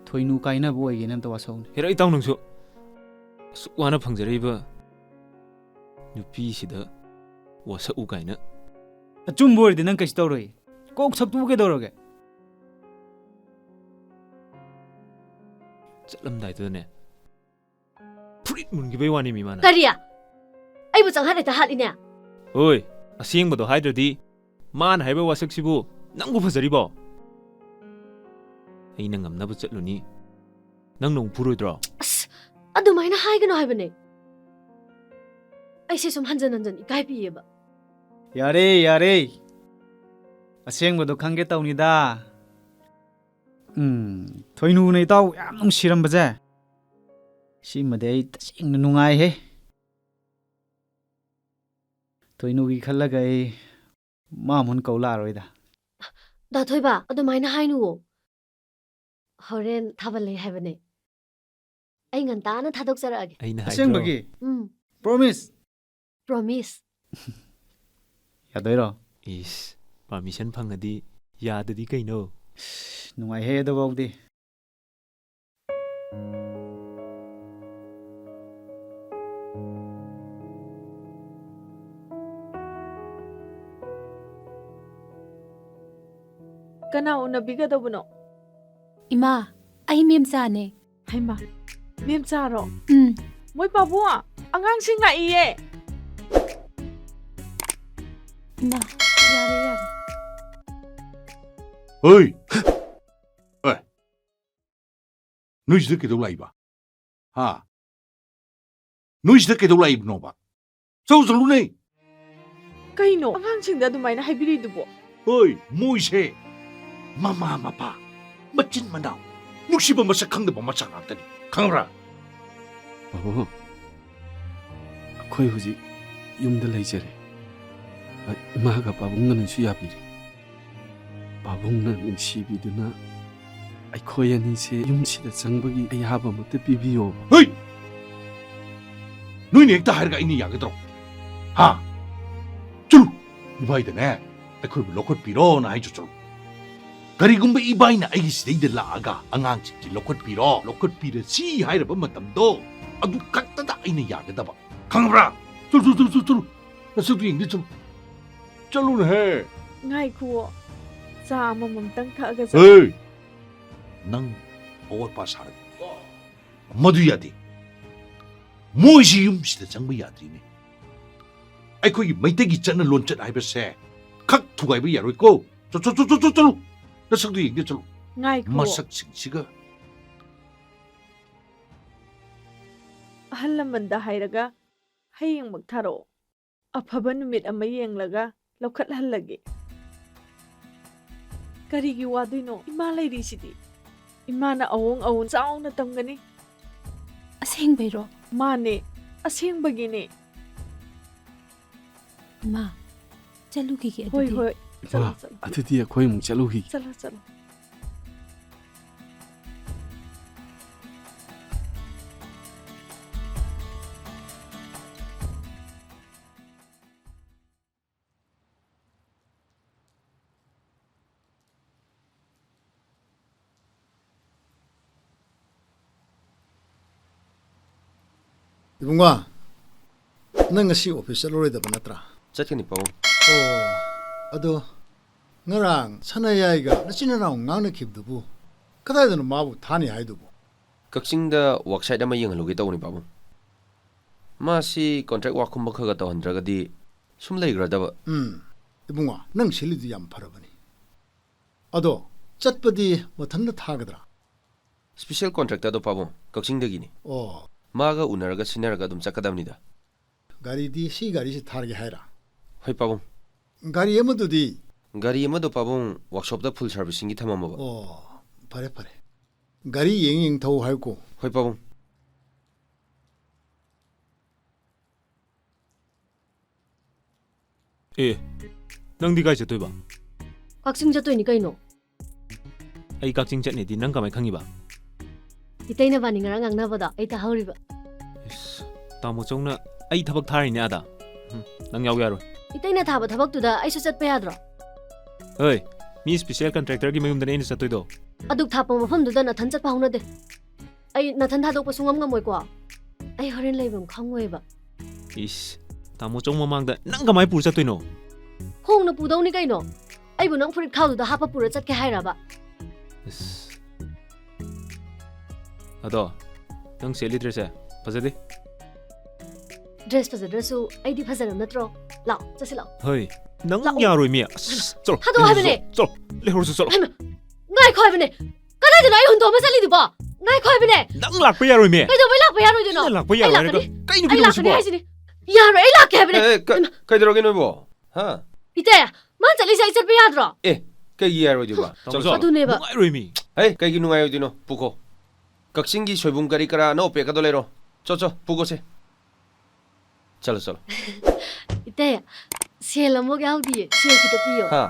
ꯊꯣꯏꯅꯨ ꯀꯥꯏꯅꯕ ꯑꯣꯏꯒꯦꯅ ꯑꯝꯇ ꯋꯥꯁꯧꯅꯦ ꯍꯦꯔꯣ ꯏꯇꯥꯎ ꯅꯪꯁꯨ ꯑꯁꯨꯛ ꯋꯥꯅ ꯐꯪꯖꯔꯛꯏꯕ ꯅꯨꯄꯤꯁꯤꯗ ꯋꯥꯁꯛꯎ ꯀꯥꯏꯅ ꯑꯆꯨꯝꯕ ꯑꯣꯏꯔꯗꯤ ꯅꯪ ꯀꯩꯁꯨ ꯇꯧꯔꯣꯏ ꯀꯣꯛ ꯁꯛꯇꯨ ꯀꯩꯗꯧꯔꯒꯦ ꯆꯠꯂꯝꯗꯥꯏꯗꯨꯗꯅꯦ ꯐꯨꯔꯤꯠ ꯃꯨꯟꯈꯤꯕꯩ ꯋꯥꯅꯤ ꯃꯤꯃꯥꯅ ꯀꯔꯤ야 ꯑꯩꯕꯨ ꯆꯪꯍꯟ ꯍꯦꯛꯇ ꯍꯥꯠꯂꯤꯅꯦ ꯍꯣꯏ ꯑꯁꯦꯡꯕꯗꯣ ꯍꯥꯏꯗ꯭ꯔꯗꯤ ꯃꯥꯅ ꯍꯥꯏꯕ ꯋꯥꯁꯛꯁꯤꯕꯨ ꯅꯪꯕꯨ ꯐꯖꯔꯤꯕꯣ ꯑꯩꯅ ꯉꯝꯅꯕ ꯆꯠꯂꯨꯅꯤ ꯅꯪ ꯅꯣꯡ ꯐꯨꯔꯣꯏꯗ꯭ꯔꯣ ꯑꯁ ꯑꯗꯨꯃꯥꯏꯅ ꯍꯥꯏꯒꯅꯣ ꯍꯥꯏꯕꯅꯦ ꯑꯩꯁꯦ ꯁꯨꯝ ꯍꯟꯖꯟ ꯍꯟꯖꯟ ꯏꯀꯥꯏ ꯄꯤꯌꯦꯕ ꯌꯥꯔꯦ ꯌꯥꯔꯦ ꯑꯁꯦꯡꯕꯗꯣ ꯈꯪꯒꯦ ꯇꯧꯅꯤꯗ ꯊꯣꯏꯅꯨꯅ ꯏꯇꯥꯎ ꯌꯥꯝ ꯅꯨꯡꯁꯤꯔꯝꯕꯁꯦ ꯁꯤꯃꯗꯤ ꯑꯩ ꯇꯁꯦꯡꯅ ꯅꯨꯡꯉꯥꯏꯍꯦ ꯊꯣꯏꯅꯨꯒꯤ ꯈꯜꯂꯒ ꯑꯩ ꯃꯥꯃꯨꯟ ꯀꯧ ꯂꯥꯛꯑꯔꯣꯏꯗ ꯗꯥꯊꯣꯏꯕ ꯑꯗꯨꯃꯥꯏꯅ ꯍꯥꯏꯅꯨꯋꯣ ꯍꯣꯔꯦꯟ ꯊꯥꯕꯜ ꯂꯩ ꯍꯥꯏꯕꯅꯦ ꯑꯩ ꯉꯟꯇꯥꯅ ꯊꯥꯗꯣꯛꯆꯔꯛꯑꯒꯦ ꯑꯩꯅ ꯍꯥꯏꯗ꯭ꯔꯣ ꯑꯁꯦꯡꯕꯒꯤ ꯄ꯭ꯔꯣꯃꯤꯁ ꯄ꯭ꯔꯣꯃꯤꯁ ꯌꯥꯗꯣꯏꯔꯣ ꯏꯁ ꯄꯥꯔꯃꯤꯁꯟ ꯐꯪꯉꯗꯤ ꯌꯥꯗꯗꯤ ꯀꯩꯅꯣ ꯅꯨꯡꯉꯥꯏꯍꯦ ꯑꯗꯨꯐꯥꯎꯗꯤ ꯀꯅꯥ ꯎꯅꯕꯤꯒꯗꯧꯕꯅꯣ 이마 아이 맴싸네 ꯍꯩꯃꯥ ꯃꯦꯝꯆꯥꯔꯣ 응 ꯃꯣꯏ ꯄꯥꯕꯨꯡ ꯑꯉꯥꯡꯁꯤꯡ ꯂꯥꯛꯏꯌꯦ 이마 ꯌꯥꯔꯦ ꯌꯥꯔꯦ ꯍꯣꯏ ꯑꯦ ꯅꯣꯏꯁꯤꯗ ꯀꯩꯗꯧ ꯂꯥꯛꯏꯕ ꯍꯥ ꯅꯣꯏꯁꯤꯗ ꯀꯩꯗꯧ ꯂꯥꯛꯏꯕꯅꯣꯕ ꯆꯠꯂꯨꯅꯦ ꯀꯩꯅꯣ ꯑꯉꯥꯡꯁꯤꯡꯗ ꯑꯗꯨꯃꯥꯏꯅ ꯍꯥꯏꯕꯤꯔꯤꯗꯨꯕꯣ ꯍꯣꯏ ꯃꯣꯏꯁꯦ ꯃꯃꯥ ꯃꯄꯥ ꯃꯆꯤꯟ ꯃꯅꯥꯎ ꯅꯨꯡꯁꯤꯕ ꯃꯁꯛ ꯈꯪꯗꯕ ꯃꯆꯥ ꯉꯥꯛꯇꯅꯤ ꯈꯪꯕ꯭ꯔꯥ ꯕꯥꯕꯨ ꯑꯩꯈꯣꯏ ꯍꯧꯖꯤꯛ ꯌꯨꯝꯗ ꯂꯩꯖꯔꯦ ꯏꯃꯥꯒ ꯄꯥꯕꯨꯡꯒꯅꯁꯨ ꯌꯥꯕꯤꯔꯦ ꯄꯥꯕꯨꯡꯅ ꯅꯨꯡꯁꯤꯕꯤꯗꯨꯅ ꯑꯩꯈꯣꯏ ꯑꯅꯤꯁꯦ ꯌꯨꯝꯁꯤꯗ ꯆꯪꯕꯒꯤ ꯑꯌꯥꯕ ꯑꯃꯠꯇ ꯄꯤꯕꯤꯌꯣꯕ ꯍꯣꯏ ꯅꯣꯏꯅ ꯍꯦꯛꯇ ꯍꯥꯏꯔꯒ ꯑꯩꯅ ꯌꯥꯒꯗ꯭ꯔꯣ ꯍꯥ ꯆꯂꯨ ꯏꯕꯥꯏꯗꯅꯦ ꯑꯩꯈꯣꯏꯕꯨ ꯂꯧꯈꯠꯄꯤꯔꯣꯅ ꯍꯥꯏꯖ ꯆꯂꯨ ꯀꯔꯤꯒꯨꯝꯕ ꯏꯕꯥꯏꯅ ꯑꯩꯒꯤ ꯁꯤꯗꯩꯗ ꯂꯥꯛꯑꯒ ꯑꯉꯥꯡꯁꯤꯡꯁꯤ ꯂꯧꯈꯠꯄꯤꯔꯁꯤ ꯍꯥꯏꯔꯕ ꯃꯇꯝꯗꯣ ꯑꯗꯨ ꯈꯛꯇꯗ ꯑꯩꯅ ꯌꯥꯒꯗꯕ ꯈꯪꯕ꯭ꯔꯥ ꯆꯂꯨ ꯅꯁꯛꯇꯨ ꯌꯦꯡꯗꯦ ꯆꯂꯨꯅꯦꯍꯦ ꯉꯥꯏꯈꯨꯋꯣ ꯆꯥ ꯑꯃꯃꯝꯇꯪ ꯊꯛꯑꯒ ꯍꯦ ꯅꯪ ꯑꯋꯥꯠ ꯑꯄꯥ ꯁꯥꯔꯒ ꯃꯗꯨ ꯌꯥꯗꯦ ꯃꯣꯏꯁꯤ ꯌꯨꯝꯁꯤꯗ ꯆꯪꯕ ꯌꯥꯗ꯭ꯔꯤꯅꯦ ꯑꯩꯈꯣꯏꯒꯤ ꯃꯩꯇꯩꯒꯤ ꯆꯠꯅ ꯂꯣꯟꯆꯠ ꯍꯥꯏꯕꯁꯦ ꯈꯛ ꯊꯨꯒꯥꯏꯕ ꯌꯥꯔꯣꯏꯀꯣ ꯆꯂꯨ ꯅꯁꯛꯇꯨ ꯌꯦꯡꯗꯦ ꯆꯂꯨ ꯉꯥꯏꯈꯨꯋꯣ ꯃꯁꯛꯁꯤꯡꯁꯤꯒ ꯑꯍꯜ ꯂꯃꯟꯗ ꯍꯥꯏꯔꯒ ꯍꯌꯦꯡꯃꯛ ꯊꯥꯔꯛꯑꯣ ꯑꯐꯕ ꯅꯨꯃꯤꯠ ꯑꯃ ꯌꯦꯡꯂꯒ ꯂꯧꯈꯠꯍꯜꯂꯒꯦ ꯀꯔꯤꯒꯤ ꯋꯥꯗꯣꯏꯅꯣ ꯏꯃꯥ ꯂꯩꯔꯤꯁꯤꯗꯤ ꯏꯃꯥꯅ ꯑꯋꯣꯡ ꯑꯋꯣꯟ ꯆꯥꯎꯅ ꯇꯝꯒꯅꯤ ꯑꯁꯦꯡꯕꯩꯔꯣ ꯃꯥꯅꯦ ꯑꯁꯦꯡꯕꯒꯤꯅꯦ 이마 ꯆꯠꯂꯨꯈꯤꯒꯦ ꯍꯣꯏ ꯑꯗꯨꯗꯤ ꯍꯣꯏ ꯏꯃꯥ ꯑꯗꯨꯗꯤ ꯑꯩꯈꯣꯏ ꯑꯃꯨꯛ ꯆꯠꯂꯨꯈꯤꯒꯦ ꯆꯠꯂꯣ 이봉아, 너 ngasi 오피스 로 나트라. ꯆꯠꯀꯅꯤ ꯄꯥꯕꯨꯡ. ꯑꯗꯣ ꯉꯔꯥꯡ ꯁꯅꯥꯌꯥꯏꯒ ꯅꯆꯤꯟꯅꯥꯎ ꯉꯥꯡꯅꯈꯤꯕꯗꯨꯕꯨ ꯀꯗꯥꯏꯗꯅꯣ ꯃꯥꯕꯨ ꯊꯥꯅꯤ ꯍꯥꯏꯗꯨꯕꯨ? ꯀꯛꯆꯤꯡꯗ ꯋꯥꯛꯁꯥꯏꯠ ꯑꯃ ꯌꯦꯡꯍꯜꯂꯨꯒꯦ ꯇꯧꯕꯅꯤ ꯄꯥꯕꯨꯡ. ꯃꯥꯁꯤ ꯀꯣꯟꯇ꯭ꯔꯦꯛ ꯋꯥꯛꯀꯨꯝꯕ ꯈꯔ ꯇꯧꯍꯟꯗ꯭ꯔꯒꯗꯤ ꯁꯨꯝ ꯂꯩꯈ꯭ꯔꯗꯕ. 이봉아, ꯅꯪ 실리도 ꯌꯥꯝ ꯐꯔꯕꯅꯤ. ꯑꯗꯣ ꯆꯠꯄꯗꯤ ꯃꯊꯟꯇ ꯊꯥꯒꯗ꯭ꯔꯥ? ꯁ꯭ꯄꯤꯁꯦꯜ ꯀꯣꯟꯇ꯭ꯔꯦꯛꯇꯔꯗꯣ ꯄꯥꯕꯨꯡ ꯀꯛꯆꯤꯡꯗꯒꯤꯅꯤ. ꯃꯥꯒ ꯎꯅꯔꯒ ꯁꯤꯟꯅꯔꯒ ꯑꯗꯨꯝ ꯆꯠꯀꯗꯕꯅꯤꯗ. ꯒꯥꯔꯤꯗꯤ ꯁꯤ ꯒꯥꯔꯤꯁꯤ ꯊꯥꯔꯒꯦ ꯍꯥꯏꯔ? ꯍꯣꯏ ꯄꯥꯕꯨꯡ. ꯒꯥꯔꯤ ꯑꯃꯗꯨꯗꯤ? ꯒꯥꯔꯤ ꯑꯃꯗꯣ ꯄꯥꯕꯨꯡ ꯋꯥꯛꯁꯣꯞꯇ ꯐꯨꯜ ꯁꯥꯔꯚꯤꯁꯤꯡꯒꯤ ꯊꯝꯃꯝꯃꯕ. ꯐꯔꯦ ꯐꯔꯦ. ꯒꯥꯔꯤ ꯌꯦꯡ ꯊꯧ ꯍꯥꯏꯀꯣ. ꯍꯣꯏ ꯄꯥꯕꯨꯡ. ꯅꯪꯗꯤ ꯀꯥꯏ ꯆꯠꯇꯣꯏꯕ? ꯀꯛꯆꯤꯡ ꯆꯠꯇꯣꯏꯅꯤ ꯀꯩꯅꯣ. ꯑꯩ ꯀꯛꯆꯤꯡ ꯆꯠꯅꯤꯗꯤ ꯅꯪ ꯀꯃꯥꯏ ꯈꯪꯉꯤꯕ? ꯏꯇꯩꯅ ꯕꯥꯅꯤ ꯉꯔꯥꯡ ꯉꯥꯡꯅꯕꯗꯣ ꯑꯩ ꯇꯥꯍꯧꯔꯤꯕ. ꯇꯥꯃꯣ ꯆꯧꯅ ꯑꯩ ꯊꯕꯛ ꯊꯥꯔꯤꯅꯦ ꯑꯗ. ꯅꯪ ꯌꯥꯎ ꯌꯥꯔꯣꯏ. 이때나 타바 타박두다 아이수 ꯆꯠꯄ ꯌꯥꯗ꯭ꯔꯣ? ꯍꯣꯏ, ꯃꯤ ꯁ꯭ꯄꯤꯁꯦꯜ ꯀꯟꯇ꯭ꯔꯦꯛꯇꯔꯒꯤ ꯃꯌꯨꯝꯗꯅꯦ ꯑꯩꯅ ꯆꯠꯇꯣꯏꯗꯣ. ꯑꯗꯨꯛ ꯊꯥꯞꯄ ꯃꯐꯝꯗꯨꯗ ꯅꯊꯟ ꯆꯠꯄ ꯍꯧꯅꯗꯦ. ꯑꯩ ꯅꯊꯟ ꯊꯥꯗꯣꯛꯄ ꯁꯨꯡꯉꯝ ꯉꯝꯃꯣꯏꯀꯣ. ꯑꯩ ꯍꯣꯔꯦꯟ ꯂꯩꯐꯝ ꯈꯪꯉꯣꯏꯕ. ꯏꯁ, ꯇꯥꯃꯣ ꯆꯧ ꯃꯃꯥꯡꯗ ꯅꯪ ꯀꯃꯥꯏ ꯄꯨꯔ ꯆꯠꯇꯣꯏꯅꯣ? ꯈꯣꯡꯅ ꯄꯨꯗꯧꯅꯤ ꯀꯩꯅꯣ. ꯑꯩꯕꯨ ꯅꯪ ꯐꯨꯔꯤꯠ ꯈꯥꯎꯗꯨꯗ ꯍꯥꯞꯄ ꯄꯨꯔ ꯆꯠꯀꯦ ꯍꯥꯏꯔꯕ? ꯑꯗꯣ, ꯅꯪ ꯁꯦꯠꯂꯤ ꯗ꯭ꯔꯦꯁꯁꯦ ꯐꯖꯗꯦ. ड्रेस फजद्रसु आइदी फजरम नत्रो लाओ चसे लाओ ꯍꯣꯏ, ꯅꯪ ꯌꯥꯔꯣꯏ ꯃꯤ. ꯆꯂꯣ. ꯊꯥꯗꯣꯛ ꯍꯥꯏꯕꯅꯦ. ꯆꯂꯣ. ꯂꯩꯍꯧꯔꯁꯨ ꯆꯂꯣ. ꯉꯥꯏꯈꯣ ꯍꯥꯏꯕꯅꯦ. ꯀꯗꯥꯏꯗꯅꯣ ꯑꯩ ꯍꯨꯟꯗꯣꯛ ꯑꯃ ꯆꯠꯂꯤꯗꯨꯕꯣ? ꯉꯥꯏꯈꯣ ꯍꯥꯏꯕꯅꯦ. ꯅꯪ ꯂꯥꯛꯄ ꯌꯥꯔꯣꯏ ꯃꯤ. ꯀꯩꯗꯧꯕꯩ ꯂꯥꯛꯄ ꯌꯥꯔꯣꯏꯗꯣꯏꯅꯣ? ꯅꯪ ꯂꯥꯛꯄ ꯌꯥꯔꯣꯏ ꯍꯥꯏꯔꯒ ꯀꯩ ꯅꯨꯄꯤꯅꯣ ꯁꯤꯕꯣ? ꯌꯥꯔꯣꯏ ꯑꯩ ꯂꯥꯛꯀꯦ ꯍꯥꯏꯕꯅꯦ. ꯀꯩꯗꯧꯔꯒꯦ ꯅꯣꯏꯕꯣ? ꯍꯥ? 이때 만 ꯆꯠꯂꯤꯁꯦ ꯑꯩ ꯆꯠꯄ ꯌꯥꯗ꯭ꯔꯣ? ꯀꯩꯒꯤ ꯌꯥꯔꯣꯏꯗꯣꯏꯕ? ꯆꯠꯂꯣ. ꯑꯗꯨꯅꯦꯕ. ꯅꯨꯡꯉꯥꯏꯔꯣꯏ ꯃꯤ. ꯀꯩꯒꯤ ꯅꯨꯡꯉꯥꯏꯔꯣꯏꯗꯣꯏꯅꯣ? ꯄꯨꯈꯣ. ꯀꯛꯆꯤꯡꯒꯤ ꯁꯣꯏꯕꯨꯝ ꯀꯔꯤ ꯀꯔꯥ ꯑꯅꯧ ꯄꯦꯛꯀꯗꯣ ꯂꯩꯔꯣ. ꯆꯣ ꯄꯨꯈꯣꯁꯦ. चलो इते सेल अमुक याउदी सेल खिता पियो हाँ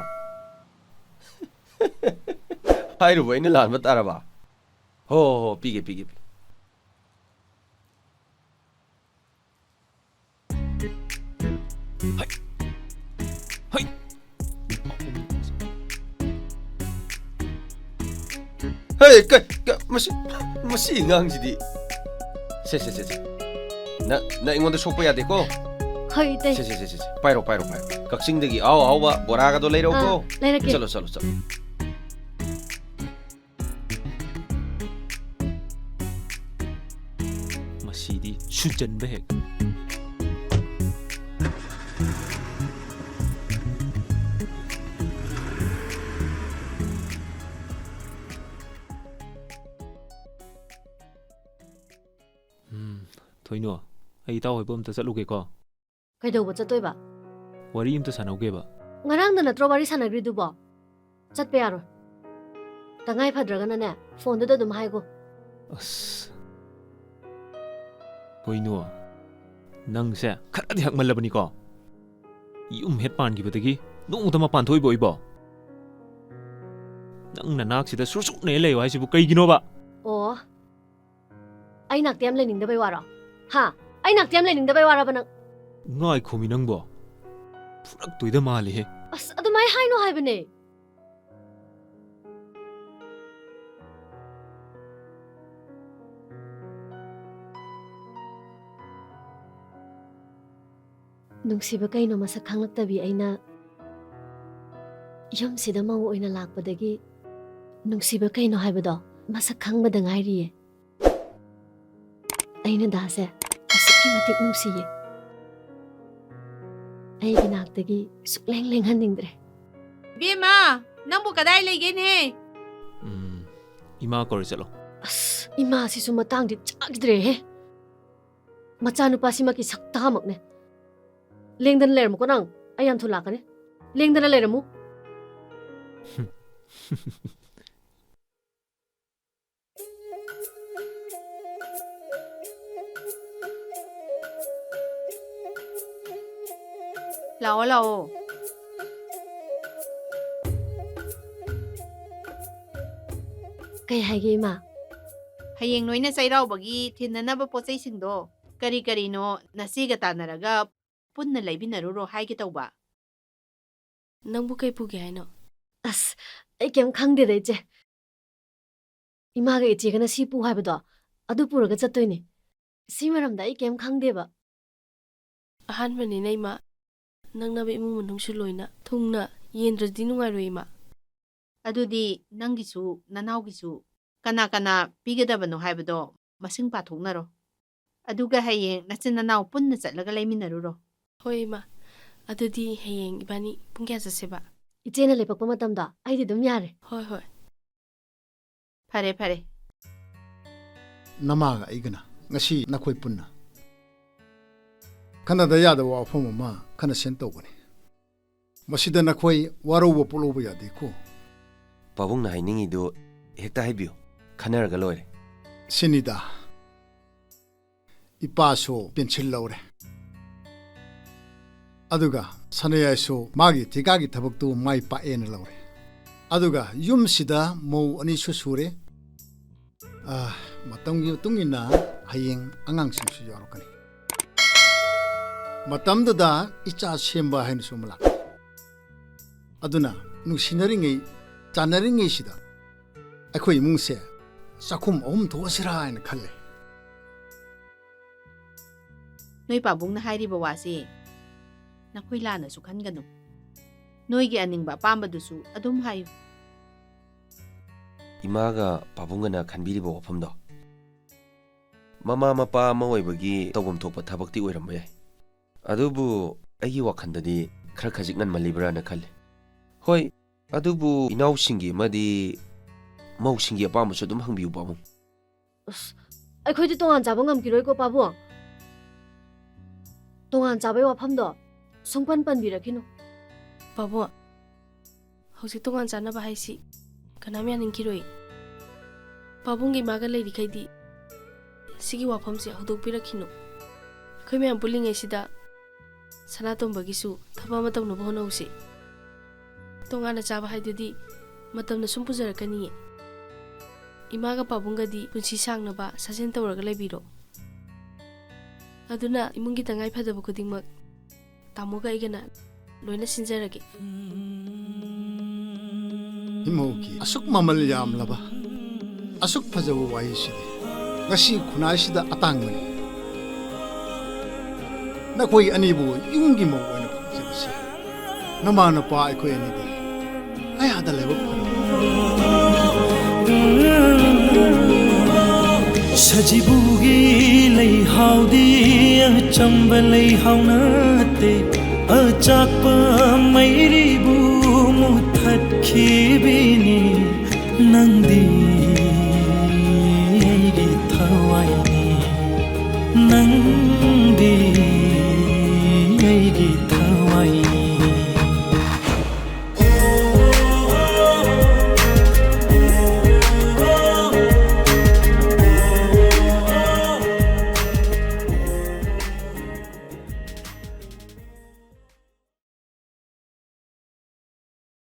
हाइरुबो इने लान बतारबा हो पीगे हाय मसी ngang से ना इंगोंद सोपा यादेको हाय इते से पाइरो कक्सिंगदगी आव बोरागा दो लेरोको लेरके चलो मसीदी सुजन बे थोइनो ꯑꯩ ꯏꯇꯥꯎ ꯍꯣꯏꯕ ꯑꯝꯇ ꯆꯠꯂꯨꯒꯦꯀꯣ ꯀꯩꯗꯧꯕ ꯆꯠꯇꯣꯏꯕ ꯋꯥꯔꯤ ꯑꯝꯇ ꯁꯥꯟꯅꯧꯒꯦꯕ ꯉꯔꯥꯡꯗ ꯅꯠꯇ꯭ꯔꯣ ꯋꯥꯔꯤ ꯁꯥꯟꯅꯒ꯭ꯔꯤꯗꯨꯕꯣ ꯆꯠꯄ ꯌꯥꯔꯣꯏ ꯇꯉꯥꯏ ꯐꯗ꯭ꯔꯒꯅꯅꯦ ꯐꯣꯟꯗꯨꯗ ꯑꯗꯨꯝ ꯍꯥꯏꯒꯣ ꯑꯁ ꯊꯣꯏꯅꯣ ꯅꯪꯁꯦ ꯈꯔꯗꯤ ꯍꯛꯃꯜꯂꯕꯅꯤꯀꯣ ꯌꯨꯝ ꯍꯦꯠ ꯄꯥꯟꯈꯤꯕꯗꯒꯤ ꯅꯣꯡꯃꯇ ꯃꯄꯥꯟ ꯊꯣꯛꯏꯕ ꯑꯣꯏꯕꯣ ꯅꯪ ꯅꯅꯥꯛꯁꯤꯗ ꯁꯨꯔꯁꯨꯛꯅꯦ ꯂꯩꯌꯣ ꯍꯥꯏꯁꯤꯕꯨ ꯀꯩꯒꯤꯅꯣꯕ ꯑꯣ ꯑꯩ ꯅꯥꯛꯇ ꯌꯥꯝ ꯂꯩꯅꯤꯡꯗꯕꯩ ꯋꯥꯔꯣ ꯍꯥ ꯑꯩ ꯅꯥꯛꯇ ꯌꯥꯝ ꯂꯩꯅꯤꯡꯗꯕꯩ ꯋꯥꯔꯕ ꯅꯪ ꯉꯥꯏꯈꯣꯃꯤ ꯅꯪꯕꯣ ꯐꯨꯔꯛꯇꯣꯏꯗ ꯃꯥꯜꯂꯦꯍꯦ ꯑꯁ ꯑꯗꯨꯃꯥꯏ ꯍꯥꯏꯅꯣ ꯍꯥꯏꯕꯅꯦ ꯅꯨꯡꯁꯤꯕ ꯀꯩꯅꯣ ꯃꯁꯛ ꯈꯪꯂꯛꯇꯕꯤ ꯑꯩꯅ ꯌꯨꯝꯁꯤꯗ ꯃꯧ ꯑꯣꯏꯅ ꯂꯥꯛꯄꯗꯒꯤ ꯅꯨꯡꯁꯤꯕ ꯀꯩꯅꯣ ꯍꯥꯏꯕꯗꯣ ꯃꯁꯛ ꯈꯪꯕꯗ ꯉꯥꯏꯔꯤꯌꯦ ꯑꯩꯅ ꯗꯥꯁꯦ ꯑꯁꯨꯛꯀꯤ ꯃꯇꯤꯛ ꯅꯨꯡꯁꯤꯌꯦ ꯑꯩꯒꯤ ꯅꯥꯛꯇꯒꯤ ꯁꯨꯛꯂꯦꯡ ꯂꯦꯡꯍꯟꯅꯤꯡꯗ꯭ꯔꯦ ꯕꯦꯃꯥ ꯅꯪꯕꯨ ꯀꯗꯥꯏ ꯂꯩꯒꯦꯅꯦ ꯏꯃꯥ ꯀꯧꯔ ꯆꯠꯂꯣ ꯑꯁ ꯏꯃꯥꯁꯤꯁꯨ ꯃꯇꯥꯡꯗꯤ ꯆꯥꯒꯤꯗ꯭ꯔꯦꯍꯦ ꯃꯆꯥꯅꯨꯄꯥꯁꯤꯃꯛꯀꯤ ꯁꯛꯇꯥꯃꯛꯅꯦ ꯂꯦꯡꯗꯅ ꯂꯩꯔꯝꯃꯨꯀꯣ ꯅꯪ ꯑꯩ ꯌꯥꯝ ꯊꯨꯅ ꯂꯥꯛꯀꯅꯤ ꯂꯦꯡꯗꯅ ꯂꯩꯔꯝꯃꯨ ꯂꯥꯛꯑꯣ ꯀꯩ ꯍꯥꯏꯒꯦ ꯏꯃꯥ ꯍꯌꯦꯡ ꯅꯣꯏꯅ ꯆꯩꯔꯥꯎꯕꯒꯤ ꯊꯤꯟꯅꯅꯕ ꯄꯣꯠꯆꯩꯁꯤꯡꯗꯣ ꯀꯔꯤꯅꯣ ꯅꯆꯦꯒ ꯇꯥꯟꯅꯔꯒ ꯄꯨꯟꯅ ꯂꯩꯃꯤꯟꯅꯔꯨꯔꯣ ꯍꯥꯏꯒꯦ ꯇꯧꯕ ꯅꯪꯕꯨ ꯀꯩ ꯄꯨꯒꯦ ꯍꯥꯏꯅꯣ ꯑꯁ ꯑꯩ ꯀꯩꯝ ꯈꯪꯗꯦꯗ ꯏꯆꯦ ꯏꯃꯥꯒ ꯏꯆꯦꯒꯅ ꯁꯤ ꯄꯨ ꯍꯥꯏꯕꯗꯣ ꯑꯗꯨ ꯄꯨꯔꯒ ꯆꯠꯇꯣꯏꯅꯦ ꯁꯤ ꯃꯔꯝꯗ ꯑꯩ ꯀꯩꯝ ꯈꯪꯗꯦꯕ ꯑꯍꯥꯟꯕꯅꯤꯅ ꯏꯃꯥ ꯅꯪꯅꯕ ꯏꯃꯨꯡ ꯃꯅꯨꯡꯁꯨ ꯂꯣꯏꯅ ꯊꯨꯡꯅ ꯌꯦꯟꯗ꯭ꯔꯗꯤ ꯅꯨꯡꯉꯥꯏꯔꯣꯏ ꯏꯃꯥ ꯑꯗꯨꯗꯤ ꯅꯪꯒꯤꯁꯨ ꯅꯅꯥꯎꯒꯤꯁꯨ ꯀꯅꯥ ꯀꯅꯥ ꯄꯤꯒꯗꯕꯅꯣ ꯍꯥꯏꯕꯗꯣ ꯃꯁꯤꯡ ꯄꯥꯊꯣꯛꯅꯔꯣ ꯑꯗꯨꯒ ꯍꯌꯦꯡ ꯅꯆꯤꯟ ꯅꯅꯥꯎ ꯄꯨꯟꯅ ꯆꯠꯂꯒ ꯂꯩꯃꯤꯟꯅꯔꯨꯔꯣ ꯍꯣꯏ ꯏꯃꯥ ꯑꯗꯨꯗꯤ ꯍꯌꯦꯡ ꯏꯕꯥꯅꯤ ꯄꯨꯡ ꯀꯌꯥ ꯆꯠꯁꯦꯕ ꯏꯆꯦꯅ ꯂꯦꯞꯄꯛꯄ ꯃꯇꯝꯗ ꯑꯩꯗꯤ ꯑꯗꯨꯝ ꯌꯥꯔꯦ ꯍꯣꯏ ꯍꯣꯏ ꯐꯔꯦ ꯐꯔꯦ ꯅꯃꯥꯒ ꯑꯩꯒꯅ ꯉꯁꯤ ꯅꯈꯣꯏ ꯄꯨꯟꯅ ꯈꯟꯅꯗ ꯌꯥꯗꯕ ꯋꯥꯐꯝ ꯑꯃ ꯈꯟꯅ ꯁꯦꯟ ꯇꯧꯕꯅꯤ ꯃꯁꯤꯗ ꯅꯈꯣꯏ ꯋꯥꯔꯧꯕ ꯄꯣꯛꯂꯧꯕ ꯌꯥꯗꯦꯀꯣ ꯄꯥꯕꯨꯡꯅ ꯍꯥꯏꯅꯤꯡꯉꯤꯗꯨ ꯍꯦꯛꯇ ꯍꯥꯏꯕꯤꯌꯨ ꯈꯟꯅꯔꯒ ꯂꯣꯏꯔꯦ ꯁꯤꯅꯤꯗ ꯏꯄꯥꯁꯨ ꯄꯦꯟꯁꯤꯜ ꯂꯧꯔꯦ ꯑꯗꯨꯒ ꯁꯅꯌꯥꯏꯁꯨ ꯃꯥꯒꯤ ꯊꯤꯀꯥꯒꯤ ꯊꯕꯛꯇꯨ ꯃꯥꯏ ꯄꯥꯛꯑꯦꯅ ꯂꯧꯔꯦ ꯑꯗꯨꯒ ꯌꯨꯝꯁꯤꯗ ꯃꯧ ꯑꯅꯤꯁꯨ ꯁꯨꯔꯦ ꯃꯇꯝꯒꯤ ꯃꯇꯨꯡ ꯏꯟꯅ ꯍꯌꯦꯡ ꯑꯉꯥꯡꯁꯤꯡꯁꯨ ꯌꯥꯎꯔꯛꯀꯅꯤ ꯃꯇꯝꯗꯨꯗ ꯏꯆꯥ ꯁꯦꯝꯕ ꯍꯥꯏꯅꯁꯨ ꯑꯃ ꯂꯥꯛꯀꯅꯤ ꯑꯗꯨꯅ ꯅꯨꯡꯁꯤꯅꯔꯤꯉꯩ ꯆꯥꯟꯅꯔꯤꯉꯩꯁꯤꯗ ꯑꯩꯈꯣꯏ ꯏꯃꯨꯡꯁꯦ ꯆꯥꯛꯈꯨꯝ 3 ꯊꯣꯛꯑꯁꯤꯔꯥ ꯍꯥꯏꯅ ꯈꯜꯂꯦ ꯅꯣꯏ ꯄꯥꯕꯨꯡꯅ ꯍꯥꯏꯔꯤꯕ ꯋꯥꯁꯤ ꯅꯈꯣꯏ ꯂꯥꯟꯅꯁꯨ ꯈꯟꯒꯅꯨ ꯅꯣꯏꯒꯤ ꯑꯅꯤꯡꯕ ꯑꯄꯥꯝꯕꯗꯨꯁꯨ ꯑꯗꯨꯝ ꯍꯥꯏꯌꯨ ꯏꯃꯥꯒ ꯄꯥꯕꯨꯡꯒꯅ ꯈꯟꯕꯤꯔꯤꯕ ꯋꯥꯐꯝꯗꯣ ꯃꯃꯥ ꯃꯄꯥ ꯑꯃ ꯑꯣꯏꯕꯒꯤ ꯇꯧꯐꯝ ꯊꯣꯛꯄ ꯊꯕꯛꯇꯤ ꯑꯣꯏꯔꯝꯕ ꯌꯥꯏ ꯑꯗꯨꯕꯨ ꯑꯩꯒꯤ ꯋꯥꯈꯜꯗꯗꯤ ꯈꯔ ꯈꯖꯤꯛ ꯉꯟꯃꯜꯂꯤꯕ꯭ꯔꯥꯅ ꯈꯜꯂꯤ ꯍꯣꯏ ꯑꯗꯨꯕꯨ ꯏꯅꯥꯎꯁꯤꯡꯒꯤ ꯑꯃꯗꯤ ꯃꯧꯁꯤꯡꯒꯤ ꯑꯄꯥꯝꯕꯁꯨ ꯑꯗꯨꯝ ꯍꯪꯕꯤꯌꯨ ꯄꯥꯕꯨꯡ ꯑꯁ ꯑꯩꯈꯣꯏꯗꯤ ꯇꯣꯉꯥꯟ ꯆꯥꯕ ꯉꯝꯈꯤꯔꯣꯏꯀꯣ ꯄꯥꯕꯨꯡ ꯇꯣꯉꯥꯟ ꯆꯥꯕꯩ ꯋꯥꯐꯝꯗꯣ ꯁꯨꯡꯄꯟ ꯄꯟꯕꯤꯔꯛꯈꯤꯅꯨ ꯄꯥꯕꯨꯡ ꯍꯧꯖꯤꯛ ꯇꯣꯉꯥꯟ ꯆꯥꯅꯕ ꯍꯥꯏꯁꯤ ꯀꯅꯥꯝ ꯌꯥꯅꯤꯡꯈꯤꯔꯣꯏ ꯄꯥꯕꯨꯡꯒꯤ ꯏꯃꯥꯒ ꯂꯩꯔꯤꯈꯩꯗꯤ ꯁꯤꯒꯤ ꯋꯥꯐꯝꯁꯦ ꯍꯧꯗꯣꯛꯄꯤꯔꯛꯈꯤꯅꯨ ꯑꯩꯈꯣꯏ ꯃꯌꯥꯝ ꯄꯨꯜꯂꯤꯉꯩꯁꯤꯗ ꯁꯅꯥꯇꯣꯝꯕꯒꯤꯁꯨ ꯊꯕꯛ ꯑꯃ ꯇꯧꯅꯕ ꯍꯣꯠꯅꯧꯁꯤ ꯇꯣꯉꯥꯟꯅ ꯆꯥꯕ ꯍꯥꯏꯗꯨꯗꯤ ꯃꯇꯝꯅ ꯁꯨꯝ ꯄꯨꯖꯔꯛꯀꯅꯤꯌꯦ ꯏꯃꯥꯒ ꯄꯥꯕꯨꯡꯒꯗꯤ ꯄꯨꯟꯁꯤ ꯁꯥꯡꯅꯕ ꯁꯥꯖꯦꯟ ꯇꯧꯔꯒ ꯂꯩꯕꯤꯔꯣ ꯑꯗꯨꯅ ꯏꯃꯨꯡꯒꯤ ꯇꯉꯥꯏ ꯐꯗꯕ ꯈꯨꯗꯤꯡꯃꯛ ꯇꯥꯃꯣꯒ ꯑꯩꯒꯅ ꯂꯣꯏꯅ ꯁꯤꯟꯖꯔꯒꯦ ꯏꯃꯧꯒꯤ ꯑꯁꯨꯛ ꯃꯃꯜ ꯌꯥꯝꯂꯕ ꯑꯁꯨꯛ ꯐꯖꯕ ꯋꯥꯍꯩꯁꯤꯗꯤ ꯉꯁꯤ ꯈꯨꯟꯅꯥꯏꯁꯤꯗ ꯑꯇꯥꯡꯕꯅꯤ ꯅꯈꯣꯏ ꯑꯅꯤꯕꯨ ꯌꯨꯝꯒꯤ ꯃꯧ ꯑꯣꯏꯅ ꯐꯪꯖꯕꯁꯤ ꯅꯃꯥ ꯅꯄꯥ ꯑꯩꯈꯣꯏ ꯑꯅꯤꯗꯤ ꯑꯌꯥꯗ ꯂꯥꯏꯕꯛ सजिबुगी लई हाउदी अचंब लई हाउनाते अचाप मैरीबु मुथत खीबिनी नंदी गी थवाइनी नंदी गी थवाइनी